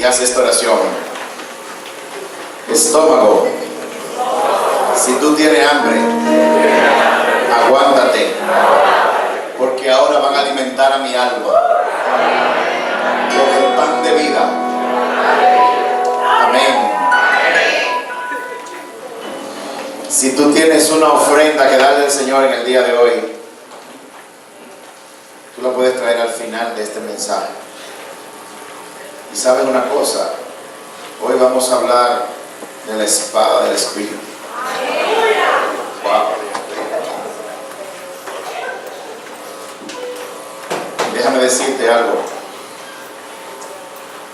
y haz esta oración. Estómago, si tú tienes hambre, aguántate, porque ahora van a alimentar a mi alma con el pan de vida. Amén. Si tú tienes una ofrenda que darle al Señor en el día de hoy, tú la puedes traer al final de este mensaje. Y sabes una cosa, hoy vamos a hablar de la espada del Espíritu. Wow. Déjame decirte algo.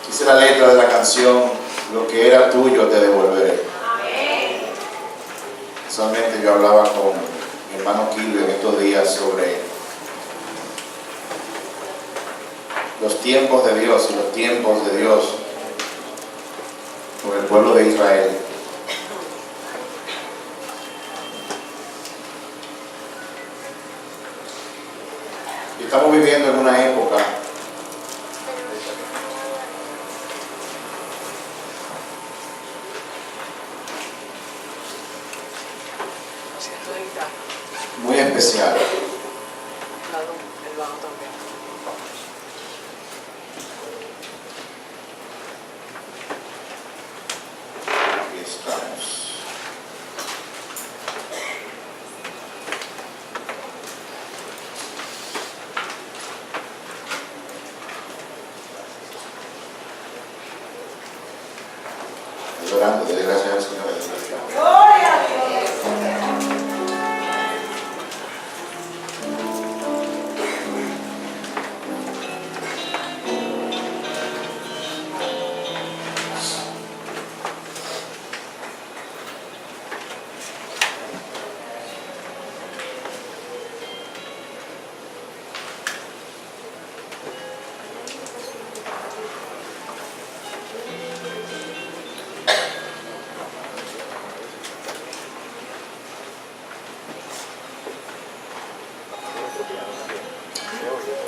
Dice la letra de la canción: lo que era tuyo te devolveré. Solamente yo hablaba con mi hermano Kilvio en estos días sobre los tiempos de Dios y los tiempos de Dios con el pueblo de Israel. Y estamos viviendo en una época muy especial. Aquí estamos. Orando, dele gracias al Señor. Gloria a Dios.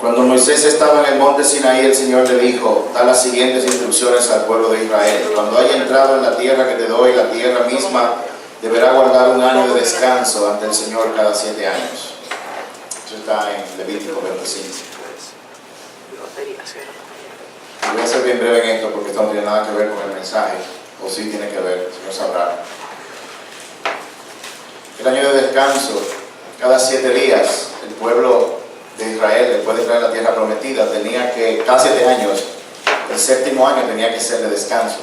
Cuando Moisés estaba en el monte Sinaí, el Señor le dijo: da las siguientes instrucciones al pueblo de Israel. Cuando haya entrado en la tierra que te doy, la tierra misma deberá guardar un año de descanso ante el Señor cada 7 años. Eso está en Levítico 25. Y voy a ser bien breve en esto porque esto no tiene nada que ver con el mensaje, o sí tiene que ver, el Señor sabrá. El año de descanso, cada 7 días, el pueblo de Israel, después de entrar en la tierra prometida, tenía que, cada 7 años, el 7º año tenía que ser de descanso.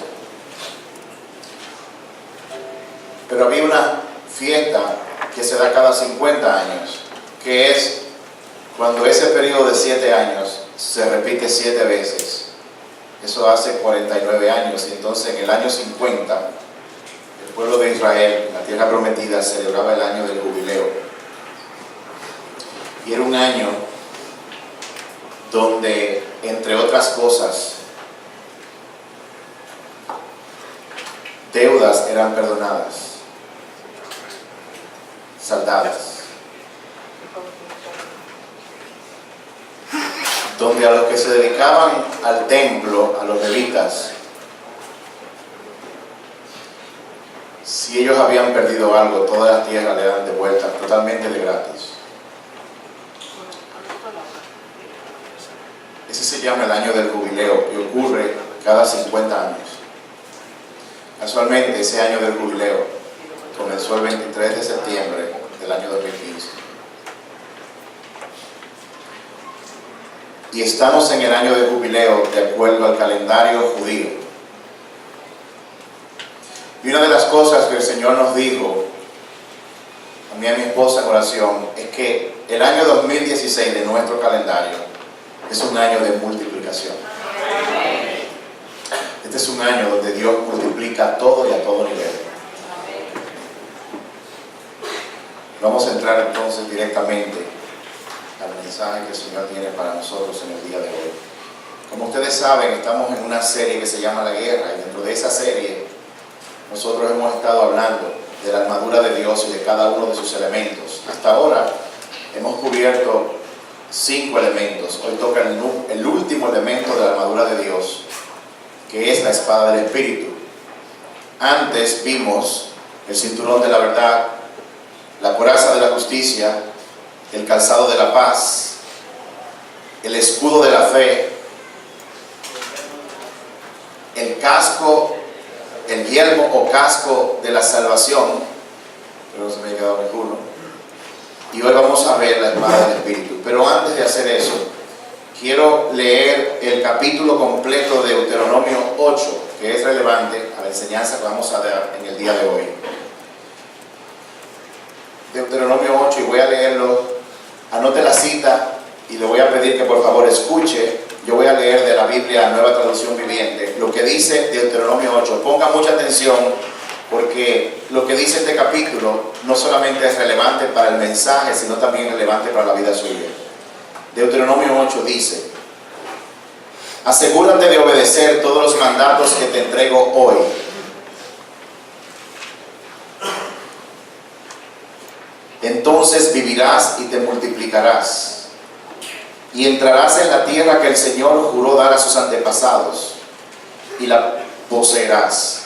Pero había una fiesta que se da cada 50 años, que es cuando ese periodo de 7 años se repite 7 veces. Eso hace 49 años, y entonces en el año 50, el pueblo de Israel, la tierra prometida, celebraba el año del jubileo. Y era un año donde, entre otras cosas, deudas eran perdonadas, saldadas, donde a los que se dedicaban al templo, a los levitas, si ellos habían perdido algo, toda la tierra le dan de vuelta, totalmente de gratis. Ese se llama el año del jubileo y ocurre cada 50 años. Casualmente, ese año del jubileo comenzó el 23 de septiembre del año 2015. Y estamos en el año de jubileo de acuerdo al calendario judío. Y una de las cosas que el Señor nos dijo, a mí y a mi esposa en oración, es que el año 2016 de nuestro calendario es un año de multiplicación. Este es un año donde Dios multiplica todo y a todo nivel. Vamos a entrar entonces directamente al mensaje que el Señor tiene para nosotros en el día de hoy. Como ustedes saben, estamos en una serie que se llama La Guerra, y dentro de esa serie nosotros hemos estado hablando de la armadura de Dios y de cada uno de sus elementos. Hasta ahora hemos cubierto 5 elementos. Hoy toca el último elemento de la armadura de Dios, que es la espada del Espíritu. Antes vimos el cinturón de la verdad, la coraza de la justicia, el calzado de la paz, el escudo de la fe, el casco, el yelmo o casco de la salvación, pero se me ha quedado ninguno. Y hoy vamos a ver la espada del Espíritu. Pero antes de hacer eso, quiero leer el capítulo completo de Deuteronomio 8, que es relevante a la enseñanza que vamos a dar en el día de hoy. Deuteronomio 8, y voy a leerlo. Anote la cita y le voy a pedir que por favor escuche. Yo voy a leer de la Biblia Nueva Traducción Viviente lo que dice Deuteronomio 8. Ponga mucha atención, porque lo que dice este capítulo no solamente es relevante para el mensaje, sino también relevante para la vida suya. Deuteronomio 8 dice: asegúrate de obedecer todos los mandatos que te entrego hoy. Entonces vivirás y te multiplicarás, y entrarás en la tierra que el Señor juró dar a sus antepasados, y la poseerás.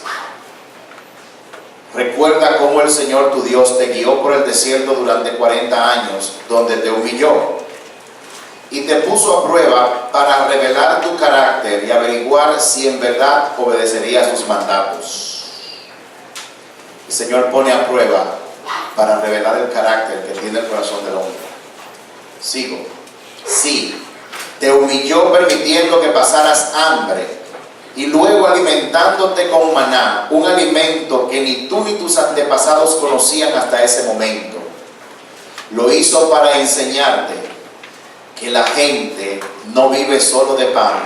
Recuerda cómo el Señor tu Dios te guió por el desierto durante 40 años, donde te humilló y te puso a prueba para revelar tu carácter y averiguar si en verdad obedecerías sus mandatos. El Señor pone a prueba para revelar el carácter que tiene el corazón del hombre. Sigo. Sí, te humilló permitiendo que pasaras hambre y luego alimentándote con maná, un alimento que ni tú ni tus antepasados conocían hasta ese momento. Lo hizo para enseñarte que la gente no vive solo de pan,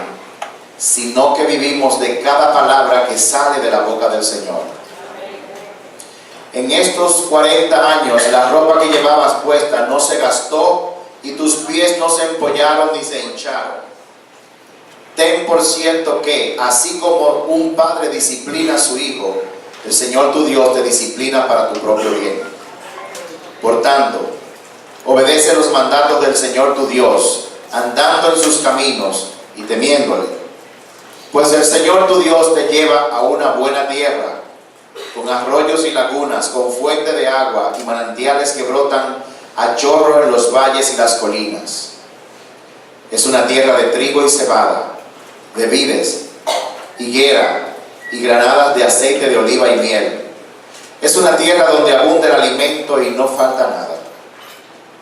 sino que vivimos de cada palabra que sale de la boca del Señor. En estos 40 años la ropa que llevabas puesta no se gastó y tus pies no se empollaron ni se hincharon. Ten por cierto que, así como un padre disciplina a su hijo, el Señor tu Dios te disciplina para tu propio bien. Por tanto, obedece los mandatos del Señor tu Dios, andando en sus caminos y temiéndole. Pues el Señor tu Dios te lleva a una buena tierra, con arroyos y lagunas, con fuente de agua y manantiales que brotan a chorro en los valles y las colinas. Es una tierra de trigo y cebada, de vides, higuera y granadas de aceite de oliva y miel. Es una tierra donde abunda el alimento y no falta nada.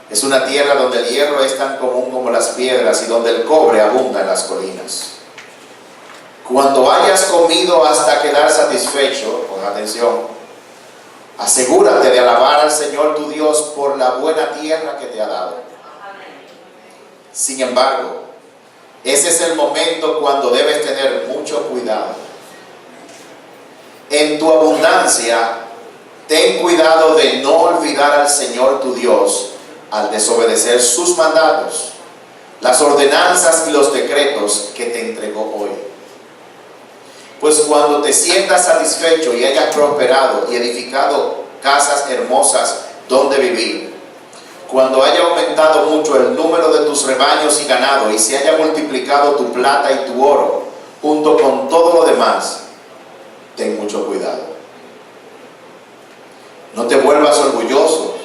Es una tierra donde el hierro es tan común como las piedras y donde el cobre abunda en las colinas. Cuando hayas comido hasta quedar satisfecho, con atención, asegúrate de alabar al Señor tu Dios por la buena tierra que te ha dado. Sin embargo, ese es el momento cuando debes tener mucho cuidado. En tu abundancia, ten cuidado de no olvidar al Señor tu Dios al desobedecer sus mandatos, las ordenanzas y los decretos que te entregó hoy. Pues cuando te sientas satisfecho y hayas prosperado y edificado casas hermosas donde vivir, cuando haya aumentado mucho el número de tus rebaños y ganado y se haya multiplicado tu plata y tu oro, junto con todo lo demás, ten mucho cuidado. No te vuelvas orgulloso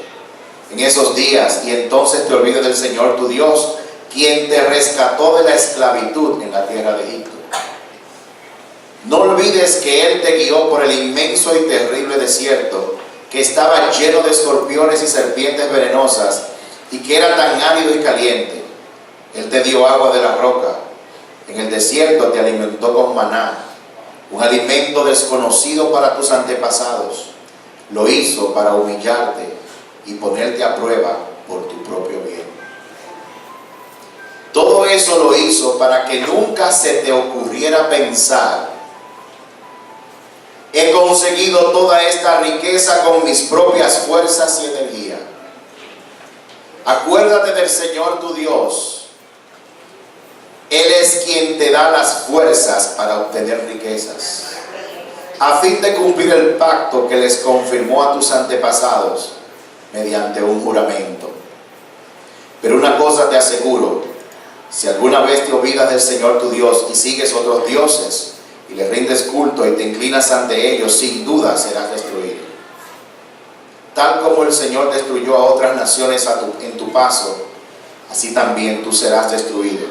en esos días y entonces te olvides del Señor tu Dios, quien te rescató de la esclavitud en la tierra de Egipto. No olvides que Él te guió por el inmenso y terrible desierto, que estaba lleno de escorpiones y serpientes venenosas, y que era tan árido y caliente. Él te dio agua de la roca. En el desierto te alimentó con maná, un alimento desconocido para tus antepasados. Lo hizo para humillarte y ponerte a prueba por tu propio bien. Todo eso lo hizo para que nunca se te ocurriera pensar: he conseguido toda esta riqueza con mis propias fuerzas y energía. Acuérdate del Señor tu Dios. Él es quien te da las fuerzas para obtener riquezas, a fin de cumplir el pacto que les confirmó a tus antepasados mediante un juramento. Pero una cosa te aseguro: si alguna vez te olvidas del Señor tu Dios y sigues otros dioses y le rindes culto y te inclinas ante ellos, sin duda serás destruido. Tal como el Señor destruyó a otras naciones en tu paso, así también tú serás destruido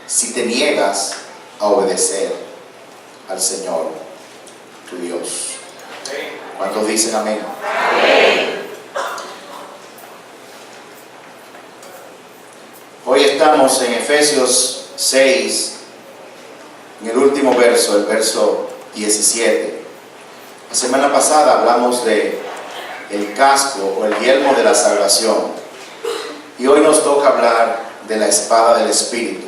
si te niegas a obedecer al Señor tu Dios. ¿Cuántos dicen amén? Hoy estamos en Efesios 6, en el último verso, el verso 17. La semana pasada hablamos de el casco o el yelmo de la salvación, y hoy nos toca hablar de la espada del Espíritu.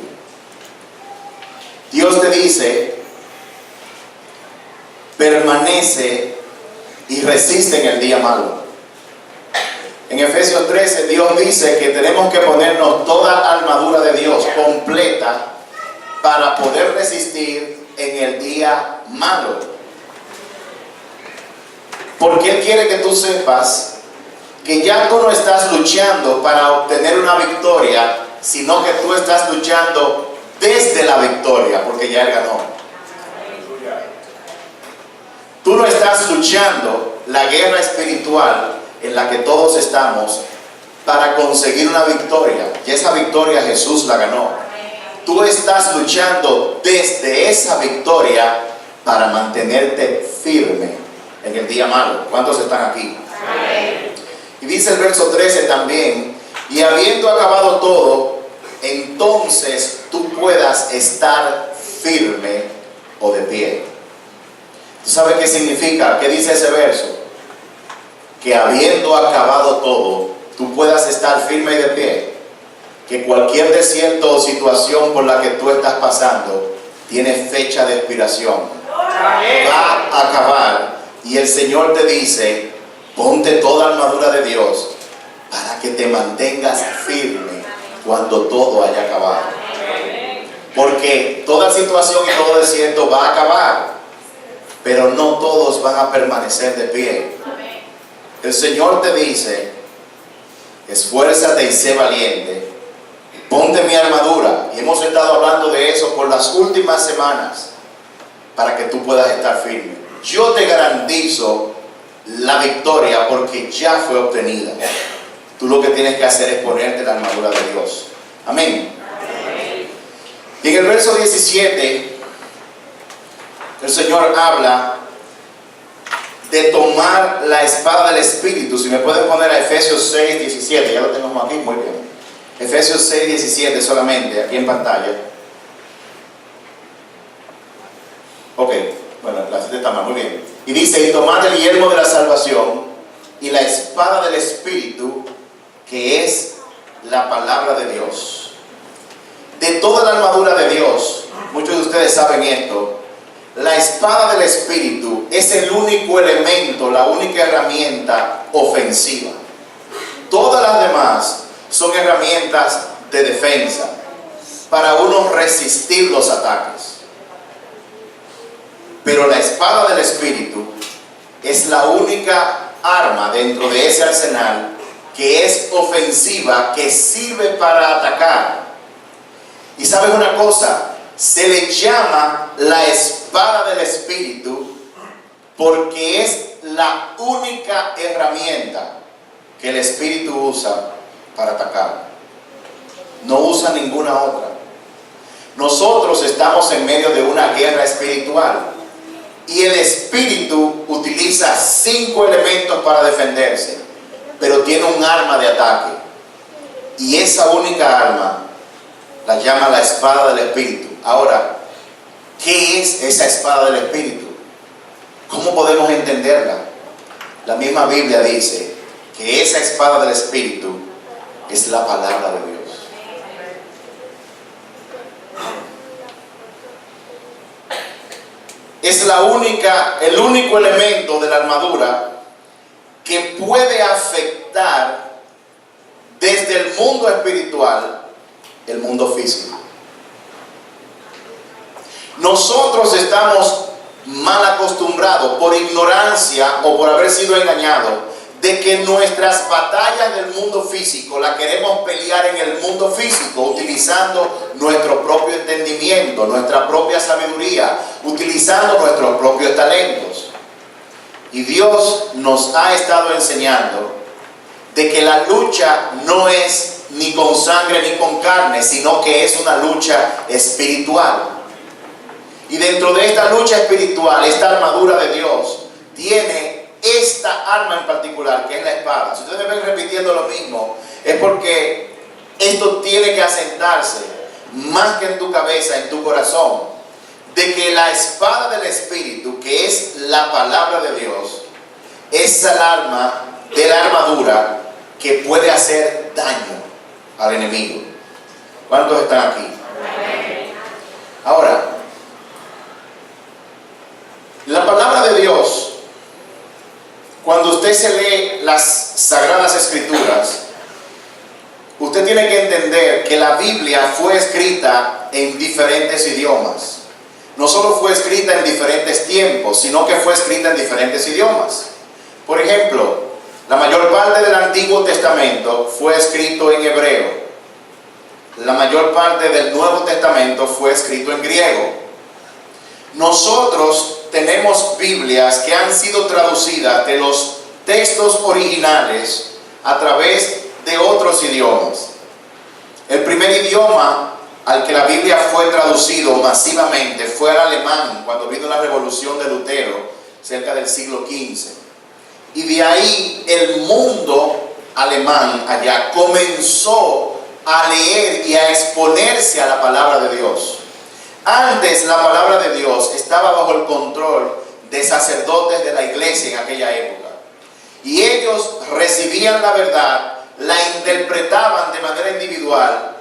Dios te dice: permanece y resiste en el día malo. En Efesios 13 Dios dice que tenemos que ponernos toda la armadura de Dios completa para poder resistir en el día malo. Porque Él quiere que tú sepas que ya tú no estás luchando para obtener una victoria, sino que tú estás luchando desde la victoria, porque ya Él ganó. Tú no estás luchando la guerra espiritual en la que todos estamos para conseguir una victoria. Y esa victoria Jesús la ganó. Tú estás luchando desde esa victoria para mantenerte firme en el día malo. ¿Cuántos están aquí? Amén. Y dice el verso 13 también: y habiendo acabado todo, entonces tú puedas estar firme o de pie. ¿Tú sabes qué significa? ¿Qué dice ese verso? Que habiendo acabado todo, tú puedas estar firme y de pie. Que cualquier desierto o situación por la que tú estás pasando tiene fecha de expiración. Va a acabar. Y el Señor te dice: ponte toda la armadura de Dios para que te mantengas firme cuando todo haya acabado. Porque toda situación y todo desierto va a acabar, pero no todos van a permanecer de pie. El Señor te dice: esfuérzate y sé valiente, ponte mi armadura. Y hemos estado hablando de eso por las últimas semanas, para que tú puedas estar firme. Yo te garantizo la victoria porque ya fue obtenida. Tú lo que tienes que hacer es ponerte la armadura de Dios. Amén. Y en el verso 17 el Señor habla de tomar la espada del Espíritu. Si me pueden poner a Efesios 6, 17, ya lo tenemos aquí, muy bien. Efesios 6, 17 solamente, aquí en pantalla. Ok, bueno, la cita está mal, muy bien. Y dice: y tomad el yelmo de la salvación y la espada del Espíritu, que es la palabra de Dios. De toda la armadura de Dios, muchos de ustedes saben esto, la espada del Espíritu es el único elemento, la única herramienta ofensiva. Todas las demás son herramientas de defensa para uno resistir los ataques. Pero la espada del Espíritu es la única arma dentro de ese arsenal que es ofensiva, que sirve para atacar. Y sabes una cosa, se le llama la espada del Espíritu porque es la única herramienta que el Espíritu usa para atacar. No usa ninguna otra. Nosotros estamos en medio de una guerra espiritual y el Espíritu utiliza 5 elementos para defenderse, pero tiene un arma de ataque, y esa única arma la llama la espada del Espíritu. Ahora, ¿qué es esa espada del Espíritu? ¿Cómo podemos entenderla? La misma Biblia dice que esa espada del Espíritu es la palabra de Dios. Es el único elemento de la armadura que puede afectar desde el mundo espiritual el mundo físico. Nosotros estamos mal acostumbrados por ignorancia o por haber sido engañados de que nuestras batallas del mundo físico las queremos pelear en el mundo físico, utilizando nuestro propio entendimiento, nuestra propia sabiduría, utilizando nuestros propios talentos. Y Dios nos ha estado enseñando de que la lucha no es ni con sangre ni con carne, sino que es una lucha espiritual. Y dentro de esta lucha espiritual, esta armadura de Dios tiene esta arma en particular, que es la espada. Si ustedes me ven repitiendo lo mismo, es porque esto tiene que asentarse más que en tu cabeza, en tu corazón, de que la espada del Espíritu, que es la palabra de Dios, es el arma de la armadura que puede hacer daño al enemigo. ¿Cuántos están aquí? Ahora, la palabra de Dios, cuando usted se lee las Sagradas Escrituras, usted tiene que entender que la Biblia fue escrita en diferentes idiomas. No solo fue escrita en diferentes tiempos, sino que fue escrita en diferentes idiomas. Por ejemplo, la mayor parte del Antiguo Testamento fue escrito en hebreo. La mayor parte del Nuevo Testamento fue escrito en griego. Nosotros tenemos Biblias que han sido traducidas de los textos originales a través de otros idiomas. El primer idioma al que la Biblia fue traducido masivamente fue al alemán, cuando vino la revolución de Lutero, cerca del siglo XV. Y de ahí el mundo alemán allá comenzó a leer y a exponerse a la palabra de Dios. Antes la palabra de Dios estaba bajo el control de sacerdotes de la iglesia en aquella época. Y ellos recibían la verdad, la interpretaban de manera individual,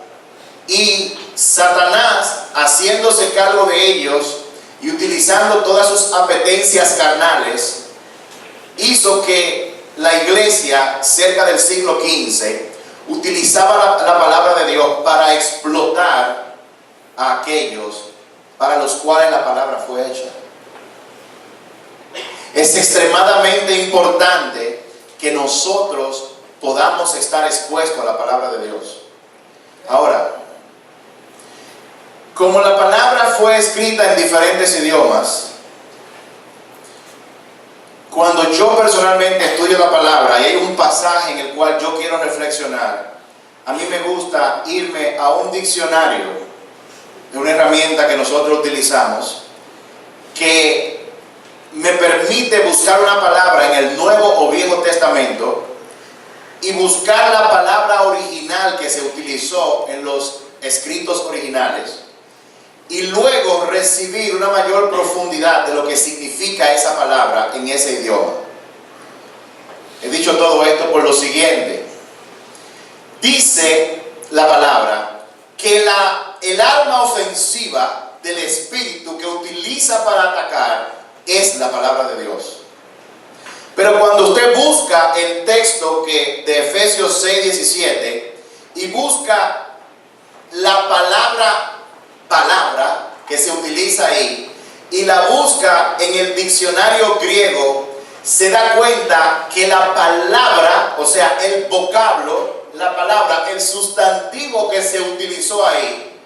y Satanás, haciéndose cargo de ellos y utilizando todas sus apetencias carnales, hizo que la iglesia cerca del siglo XV utilizaba la palabra de Dios para explotar a aquellos para los cuales la palabra fue hecha. Es extremadamente importante que nosotros podamos estar expuestos a la palabra de Dios. Ahora, como la palabra fue escrita en diferentes idiomas, cuando yo personalmente estudio la palabra y hay un pasaje en el cual yo quiero reflexionar, a mí me gusta irme a un diccionario, de una herramienta que nosotros utilizamos, que me permite buscar una palabra en el Nuevo o Viejo Testamento y buscar la palabra original que se utilizó en los escritos originales, y luego recibir una mayor profundidad de lo que significa esa palabra en ese idioma. He dicho todo esto por lo siguiente: dice la palabra que el arma ofensiva del espíritu que utiliza para atacar es la palabra de Dios. Pero cuando usted busca el texto de Efesios 6:17 y busca la palabra que se utiliza ahí y la busca en el diccionario griego, se da cuenta que la palabra, o sea, el vocablo, la palabra, el sustantivo que se utilizó ahí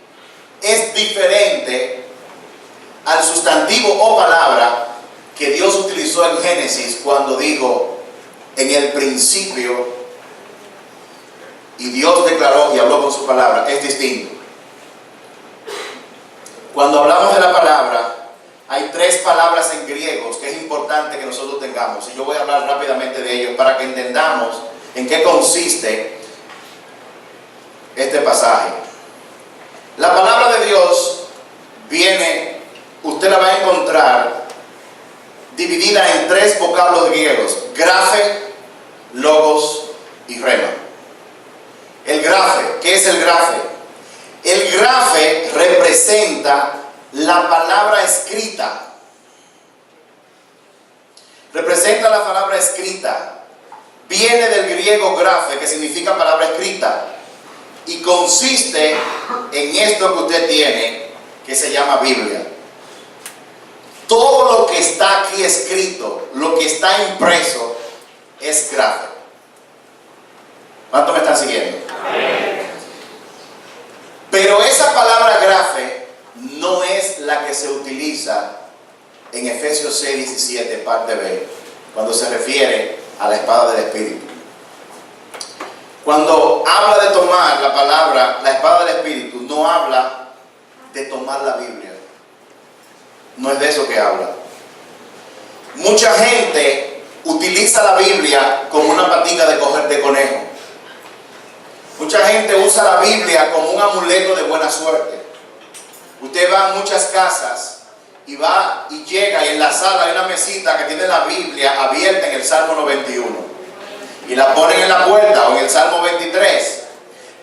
es diferente al sustantivo o palabra que Dios utilizó en Génesis cuando dijo: en el principio, y Dios declaró y habló con su palabra. Es distinto. Cuando hablamos de la palabra, hay tres palabras en griegos que es importante que nosotros tengamos, y yo voy a hablar rápidamente de ellos para que entendamos en qué consiste este pasaje. La palabra de Dios viene, usted la va a encontrar dividida en tres vocablos griegos: grafe, logos y rema. El grafe, ¿qué es el grafe? El grafe representa la palabra escrita. Representa la palabra escrita. Viene del griego grafe, que significa palabra escrita, y consiste en esto que usted tiene, que se llama Biblia. Todo lo que está aquí escrito, lo que está impreso, es grafe. están siguiendo? Pero esa palabra grafe no es la que se utiliza en Efesios 6:17, parte B, cuando se refiere a la espada del Espíritu. Cuando habla de tomar la palabra, la espada del Espíritu, no habla de tomar la Biblia. No es de eso que habla. Mucha gente utiliza la Biblia como una patica de coger de conejo. Mucha gente usa la Biblia como un amuleto de buena suerte. Usted va a muchas casas y va y llega y en la sala hay una mesita que tiene la Biblia abierta en el Salmo 91 y la ponen en la puerta o en el Salmo 23,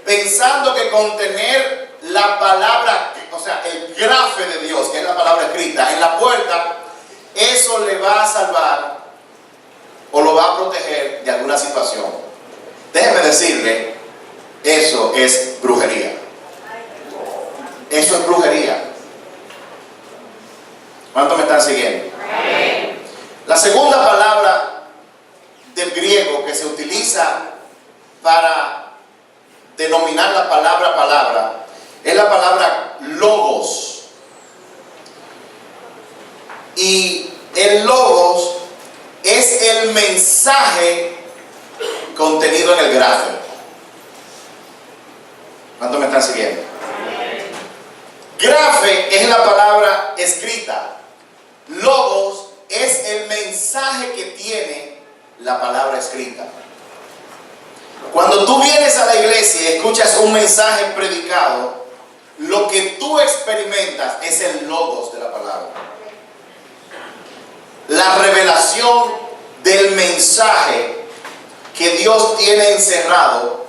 pensando que con tener la palabra, o sea, el grafe de Dios, que es la palabra escrita, en la puerta, eso le va a salvar o lo va a proteger de alguna situación. Déjeme decirle, eso es brujería. Eso es brujería. ¿Cuántos me están siguiendo? La segunda palabra del griego que se utiliza para denominar la palabra es la palabra logos. Y el logos es el mensaje contenido en el grafe. ¿Cuántos me están siguiendo? Grafe es la palabra escrita. Logos es el mensaje que tiene la palabra escrita. Cuando tú vienes a la iglesia y escuchas un mensaje predicado, lo que tú experimentas es el logos de la palabra. La revelación del mensaje que Dios tiene encerrado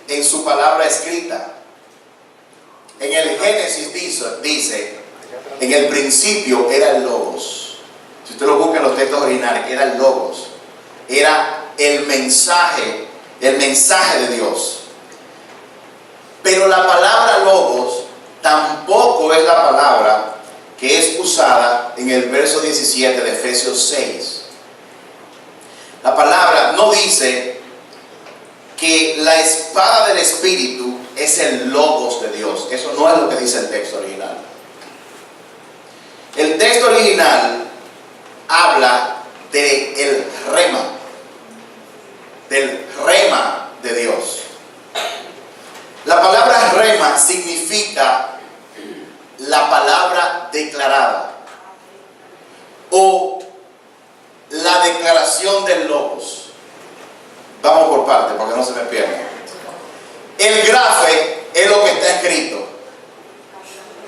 en su palabra escrita. En el Génesis dice, en el principio era el logos. Si usted lo busca en los textos originales, era el logos. Era el mensaje de Dios. Pero la palabra logos tampoco es la palabra que es usada en el verso 17 de Efesios 6. La palabra no dice que la espada del Espíritu es el logos de Dios. Eso no es lo que dice el texto original. El texto original habla del rema de Dios. La palabra rema significa la palabra declarada o la declaración del logos. Vamos por partes porque no se me pierda. El grafe es lo que está escrito.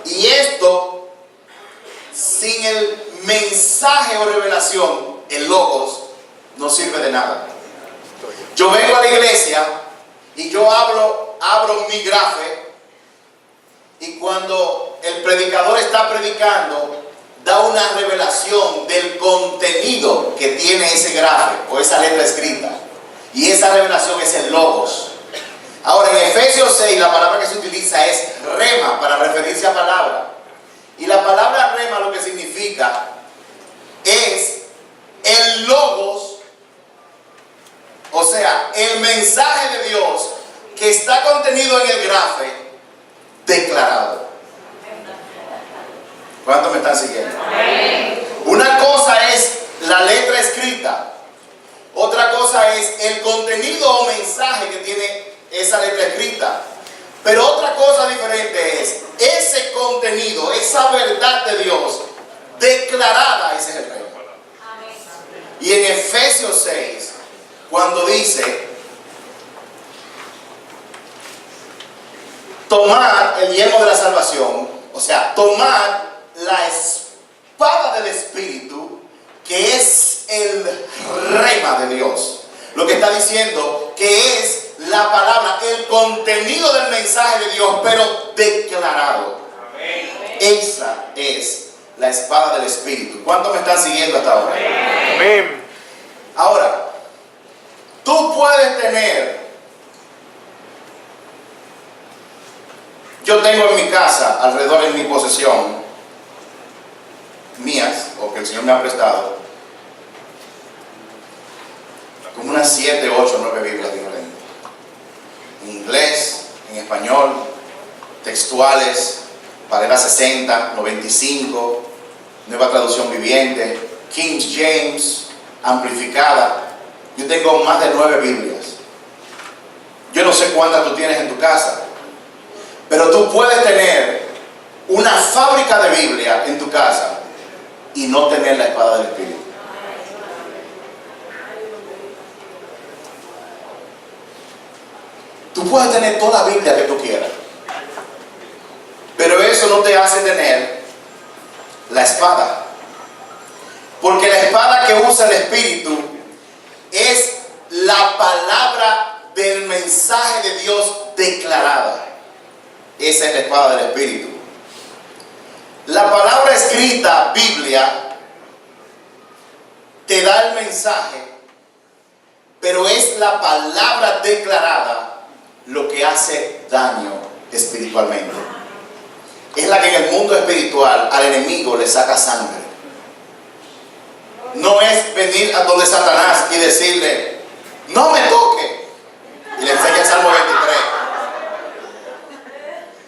Y esto, sin el mensaje o revelación, el logos, no sirve de nada. Yo vengo a la iglesia y yo abro mi grafe, y cuando el predicador está predicando, da una revelación del contenido que tiene ese grafe o esa letra escrita. Y esa revelación es el logos. Ahora, en Efesios 6, la palabra que se utiliza es rema para referirse a palabra. Y la palabra rema lo que significa es el logos, o sea, el mensaje de Dios que está contenido en el grafe declarado. ¿Cuántos me están siguiendo? Una cosa es la letra escrita. Otra cosa es el contenido o mensaje que tiene esa letra escrita. Pero otra cosa diferente es ese contenido, esa verdad de Dios declarada, ese es el rey. Y en Efesios 6, cuando dice, tomar el yelmo de la salvación, o sea, tomar la espada del Espíritu, que es el rema de Dios. Lo que está diciendo que es la palabra, el contenido del mensaje de Dios, pero declarado. Amén. Esa es la espada del Espíritu. ¿Cuántos me están siguiendo hasta ahora? Amén. Ahora, tú puedes tener, yo tengo en mi casa, alrededor en mi posesión, mías, o que el Señor me ha prestado, como unas 7, 8, 9 Biblias diferentes. en inglés, en español, textuales, Valera 60, 95, Nueva Traducción Viviente, King James, amplificada. Yo tengo más de 9 Biblias. Yo no sé cuántas tú tienes en tu casa, pero tú puedes tener una fábrica de Biblia en tu casa y no tener la espada del Espíritu. Tú puedes tener toda la Biblia que tú quieras, pero eso no te hace tener la espada. Porque la espada que usa el Espíritu es la palabra del mensaje de Dios declarada. Esa es la espada del Espíritu. La palabra escrita, Biblia, te da el mensaje, pero es la palabra declarada lo que hace daño espiritualmente. Es la que en el mundo espiritual al enemigo le saca sangre. No es venir a donde Satanás y decirle, no me toque, y le enseña el Salmo 23.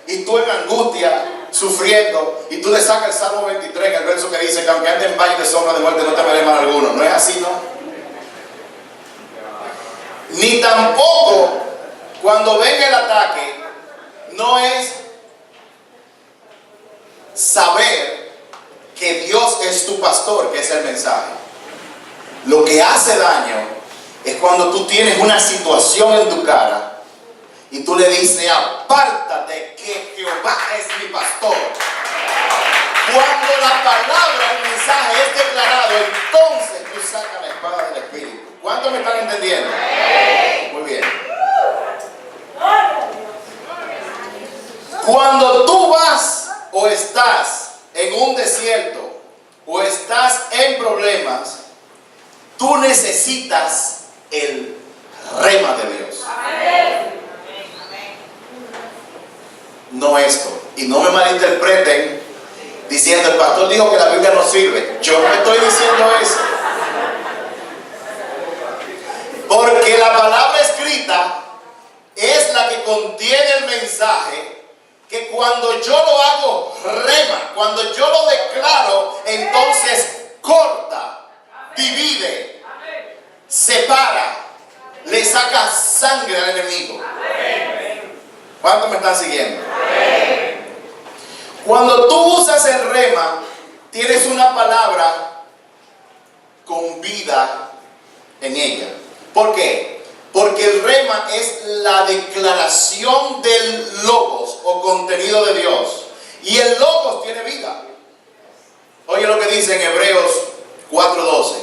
Y tú en angustia, sufriendo, y tú le sacas el Salmo 23 en el verso que dice, que aunque ande en valle de sombra de muerte no temeré mal alguno. No es así, ¿no? Ni tampoco cuando venga el ataque, no es saber que Dios es tu pastor, que es el mensaje. Lo que hace daño es cuando tú tienes una situación en tu cara y tú le dices, apártate que Jehová es mi pastor. Cuando la palabra, el mensaje es declarado, entonces tú sacas la espada del Espíritu. ¿Cuántos me están entendiendo? Muy bien. Cuando tú vas o estás en un desierto o estás en problemas, tú necesitas el rema de Dios. No esto. Y no me malinterpreten diciendo, el pastor dijo que la Biblia no sirve. Yo no estoy diciendo eso. Porque la palabra escrita es la que contiene el mensaje, que cuando yo lo hago rema, cuando yo lo declaro, entonces corta, divide, separa, le saca sangre al enemigo. ¿Cuántos me están siguiendo? Cuando tú usas el rema, tienes una palabra con vida en ella. ¿Por qué? Porque el rema es la declaración del logos o contenido de Dios. Y el logos tiene vida. Oye lo que dice en Hebreos 4:12.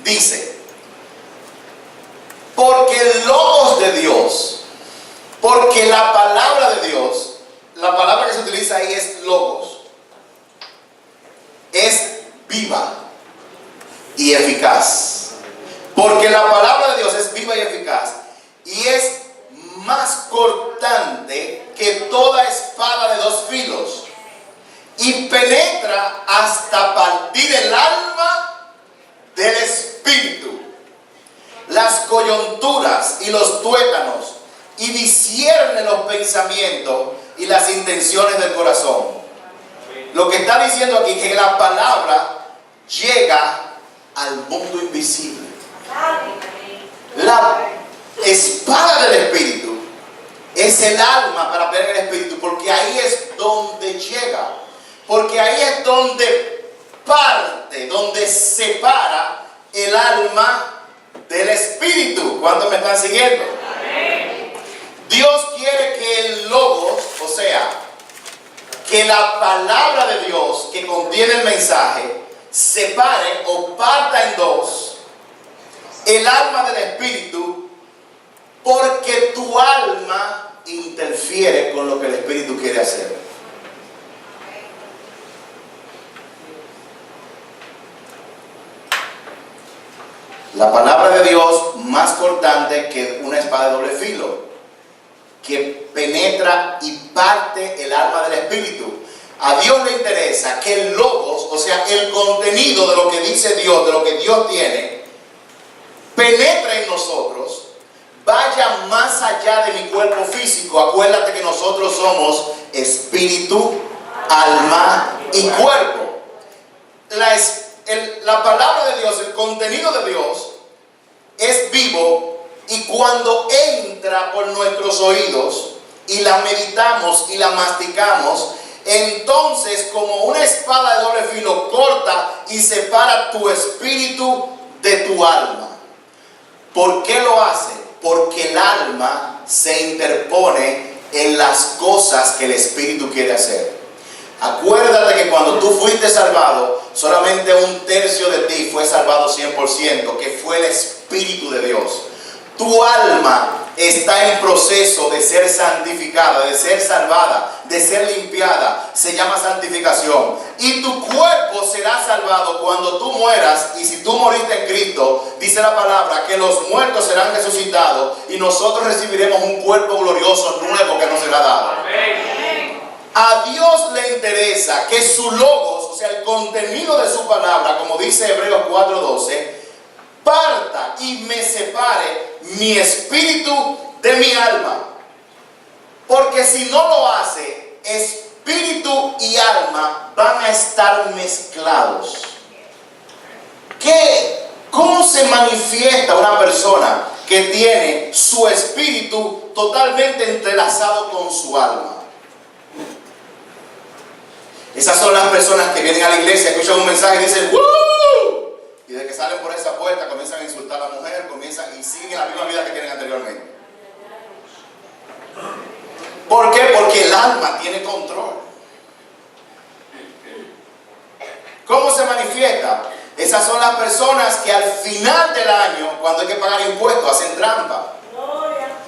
Dice, porque el logos de Dios, porque la palabra de Dios, la palabra que se utiliza ahí es logos, es viva y eficaz. Porque la palabra de Dios es viva y eficaz y es más cortante que toda espada de 2 filos y penetra hasta partir el alma del espíritu, las coyunturas y los tuétanos, y discierne los pensamientos y las intenciones del corazón. Lo que está diciendo aquí es que la palabra llega al mundo invisible. La espada del Espíritu es el alma para ver el Espíritu, porque ahí es donde llega, porque ahí es donde parte, donde separa el alma del Espíritu. ¿Cuántos me están siguiendo? Dios quiere que el logos, o sea, que la palabra de Dios que contiene el mensaje, separe o parta en dos el alma del Espíritu, porque tu alma interfiere con lo que el Espíritu quiere hacer. La palabra de Dios más cortante que una espada de doble filo, que penetra y parte el alma del Espíritu. A Dios le interesa que el logos, o sea, el contenido de lo que dice Dios, de lo que Dios tiene, penetre en nosotros, vaya más allá de mi cuerpo físico. Acuérdate que nosotros somos espíritu, alma y cuerpo. La palabra de Dios, el contenido de Dios es vivo, y cuando entra por nuestros oídos y la meditamos y la masticamos, entonces como una espada de doble filo corta y separa tu espíritu de tu alma. ¿Por qué lo hace? Porque el alma se interpone en las cosas que el espíritu quiere hacer. Acuérdate que cuando tú fuiste salvado, solamente 1/3 de ti fue salvado 100%, que fue el Espíritu de Dios. Tu alma está en proceso de ser santificada, de ser salvada, de ser limpiada. Se llama santificación. Y tu cuerpo será salvado cuando tú mueras. Y si tú moriste en Cristo, dice la palabra que los muertos serán resucitados y nosotros recibiremos un cuerpo glorioso nuevo que nos será dado. A Dios le interesa que su logos, o sea, el contenido de su palabra, como dice Hebreos 4:12, parta y me separe mi espíritu de mi alma. Porque si no lo hace, espíritu y alma van a estar mezclados. ¿Cómo se manifiesta una persona que tiene su espíritu totalmente entrelazado con su alma? Esas son las personas que vienen a la iglesia, escuchan un mensaje y dicen ¡woo! Y de que salen por esa puerta comienzan a insultar a la mujer, comienzan y siguen la misma vida que tienen anteriormente. ¿Por qué? Porque el alma tiene control. ¿Cómo se manifiesta? Esas son las personas que al final del año, cuando hay que pagar impuestos, hacen trampa.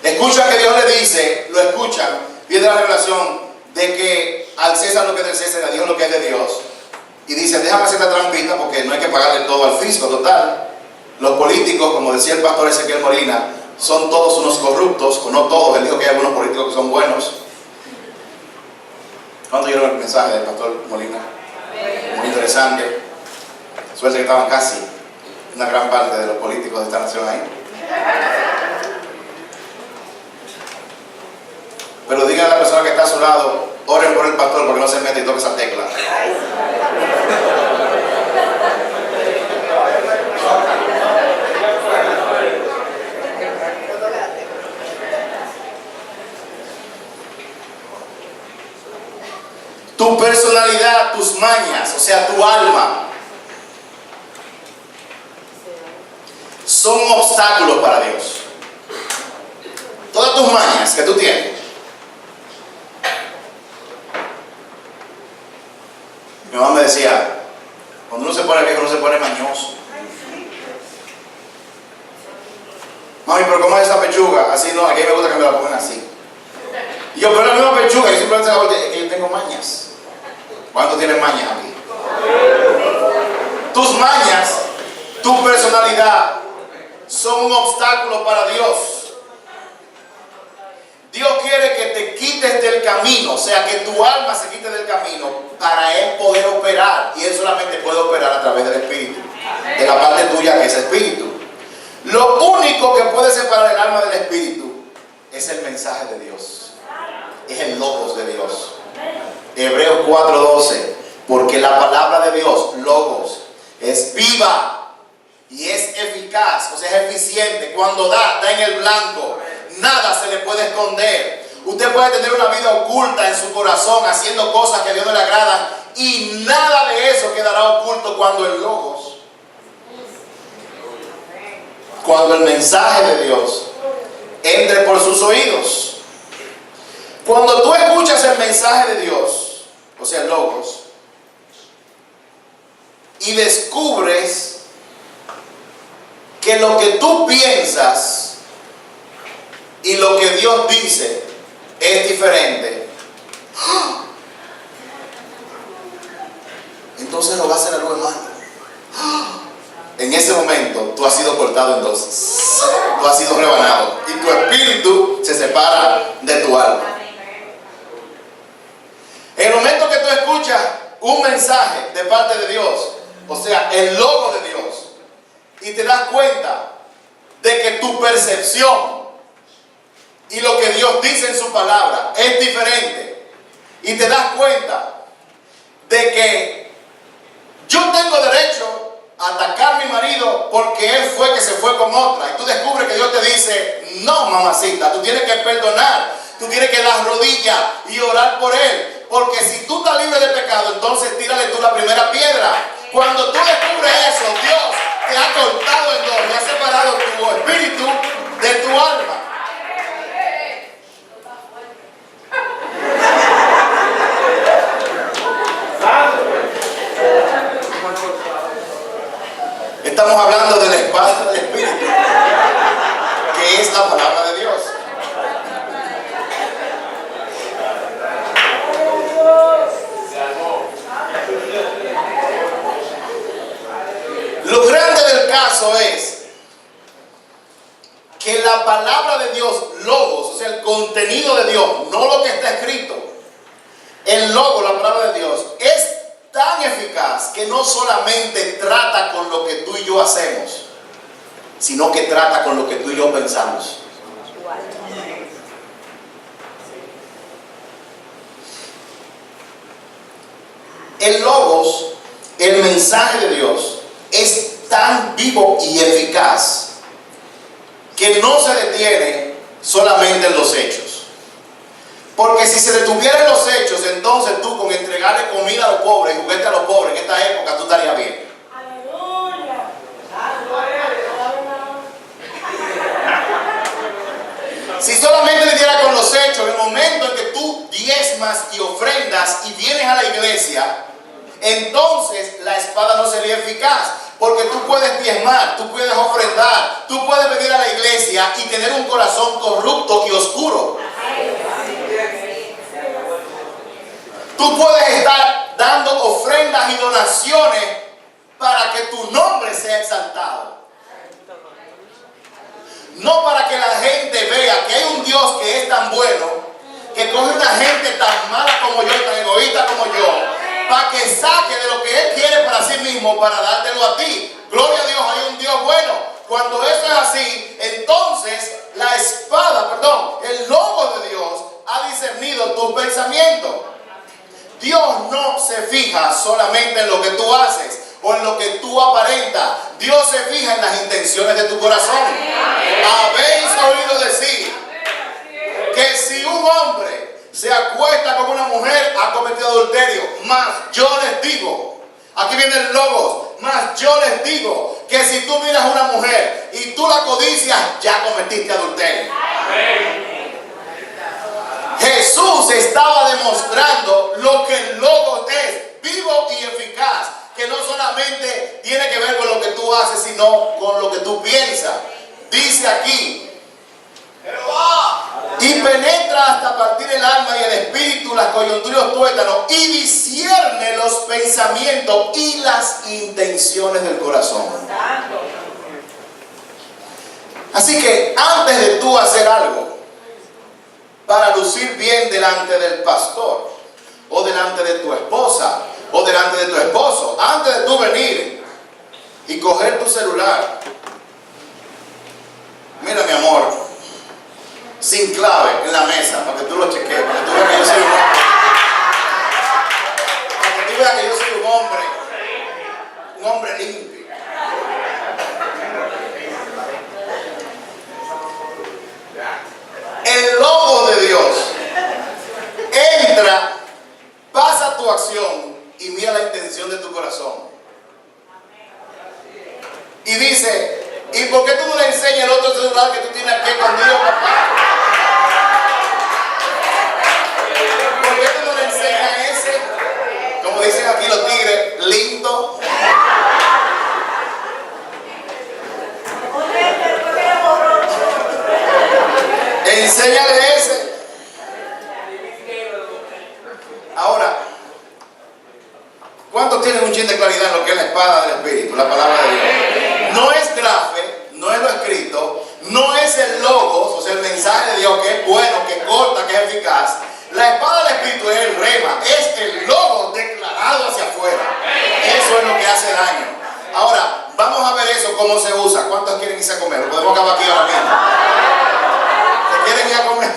Escuchan que Dios le dice, lo escuchan, viene la revelación de que al César lo que es del César, a Dios lo que es de Dios. Y dice, déjame hacer esta trampita porque no hay que pagarle todo al fisco, total. Los políticos, como decía el pastor Ezequiel Molina, son todos unos corruptos, o no todos, él dijo que hay algunos políticos que son buenos. ¿Cuánto oyeron el mensaje del pastor Molina? Muy interesante. Suerte que estaban casi una gran parte de los políticos de esta nación ahí. Pero díganle a la persona que está a su lado, oren por el pastor porque no se mete y toque esa tecla. Tu personalidad, tus mañas, o sea, tu alma, son obstáculos para Dios. Todas tus mañas que tú tienes. Mi mamá me decía, cuando uno se pone viejo, uno se pone mañoso. Mami, pero ¿cómo es esa pechuga? Así no, aquí me gusta que me la pongan así. Y yo, pero la misma pechuga, y simplemente es que yo tengo mañas. ¿Cuántos tienen mañas aquí? Tus mañas, tu personalidad, son un obstáculo para Dios. Dios quiere que te quites del camino, o sea, que tu alma se quite del camino para Él poder operar. Y Él solamente puede operar a través del Espíritu, de la parte tuya que es Espíritu. Lo único que puede separar el alma del Espíritu es el mensaje de Dios, es el logos de Dios. Hebreos 4:12, porque la palabra de Dios, logos, es viva y es eficaz, o sea, es eficiente. Cuando da en el blanco. Nada se le puede esconder. Usted puede tener una vida oculta en su corazón, haciendo cosas que a Dios no le agradan, y nada de eso quedará oculto cuando el logos, cuando el mensaje de Dios entre por sus oídos. Cuando tú escuchas el mensaje de Dios, o sea, el logos, y descubres que lo que tú piensas y lo que Dios dice es diferente, entonces lo va a hacer algo hermano. En ese momento tú has sido cortado en dos, tú has sido rebanado y tu espíritu se separa de tu alma. En el momento que tú escuchas un mensaje de parte de Dios, o sea, el logo de Dios, y te das cuenta de que tu percepción y lo que Dios dice en su palabra es diferente. Y te das cuenta de que yo tengo derecho a atacar a mi marido porque él fue que se fue con otra. Y tú descubres que Dios te dice, no, mamacita, tú tienes que perdonar. Tú tienes que dar rodillas y orar por él. Porque si tú estás libre de pecado, entonces tírale tú la primera piedra. Cuando tú descubres eso, Dios te ha cortado en dos, te ha separado tu espíritu de tu alma. Estamos hablando de la espada del espíritu, que es la palabra de Dios. Lo grande del caso es que la palabra de Dios, logos, o sea, el contenido de Dios, no lo que está escrito, el logo, la palabra de Dios, es tan eficaz que no solamente trata con lo que tú y yo hacemos, sino que trata con lo que tú y yo pensamos. El logos, el mensaje de Dios, es tan vivo y eficaz que no se detiene solamente en los hechos. Porque si se detuviera en los hechos, entonces tú con entregarle comida a los pobres y juguete a los pobres en esta época, tú estarías bien. ¡Aleluya! Si solamente le diera con los hechos, en el momento en que tú diezmas y ofrendas y vienes a la iglesia, entonces la espada no sería eficaz. Porque tú puedes diezmar, tú puedes ofrendar, tú puedes venir a la iglesia y tener un corazón corrupto y oscuro. Tú puedes estar dando ofrendas y donaciones para que tu nombre sea exaltado. No para que la gente vea que hay un Dios que es tan bueno, que coge una gente tan mala como yo, tan egoísta como yo, para que saque de lo que Él quiere para sí mismo, para dártelo a ti. Gloria a Dios, hay un Dios bueno. Cuando eso es así, entonces la espada, el logo de Dios ha discernido tus pensamientos. Dios no se fija solamente en lo que tú haces o en lo que tú aparentas. Dios se fija en las intenciones de tu corazón. Habéis oído decir que si un hombre se acuesta con una mujer, ha cometido adulterio. Mas yo les digo, aquí viene el logos, mas yo les digo que si tú miras a una mujer y tú la codicias, ya cometiste adulterio. Jesús estaba demostrando lo que el logos es, vivo y eficaz, que no solamente tiene que ver con lo que tú haces, sino con lo que tú piensas. Dice aquí, y penetra hasta partir el alma y el espíritu, las coyunturas y los tuétanos, y discierne los pensamientos y las intenciones del corazón. Así que antes de tú hacer algo para lucir bien delante del pastor, o delante de tu esposa, o delante de tu esposo, antes de tú venir y coger tu celular, mira mi amor, sin clave en la mesa, para que tú lo cheques, para que tú veas que yo soy un hombre, para que tú veas que yo soy un hombre limpio. El logo de Dios entra, pasa tu acción y mira la intención de tu corazón. Y dice, ¿y por qué tú no le enseñas el otro celular que tú tienes aquí escondido, papá? ¿Por qué tú no le enseñas ese? Como dicen aquí los tigres, lindo. Enséñale ese. Ahora, ¿cuántos tienen un chin de claridad en lo que es la espada del Espíritu, la palabra de Dios? No es grafe, no es lo escrito, no es el logos, o sea, el mensaje de Dios que es bueno, que corta, que es eficaz. La espada del Espíritu es el rema, es el logos declarado hacia afuera. Eso es lo que hace daño. Ahora, vamos a ver eso, cómo se usa. ¿Cuántos quieren irse a comer? Lo podemos acabar aquí ahora mismo. ¿Se quieren ir a comer?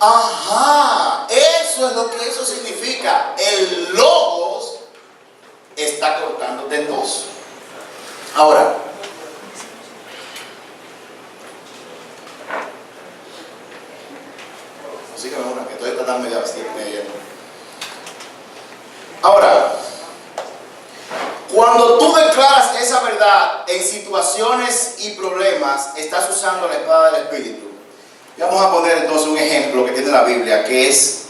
Ajá, eso es lo que eso significa. El logos está cortándote en dos. Ahora, sígueme una, que estoy tratando de abastirme. Ahora, cuando tú declaras esa verdad en situaciones y problemas, estás usando la espada del Espíritu. Y vamos a poner entonces un ejemplo que tiene la Biblia, que es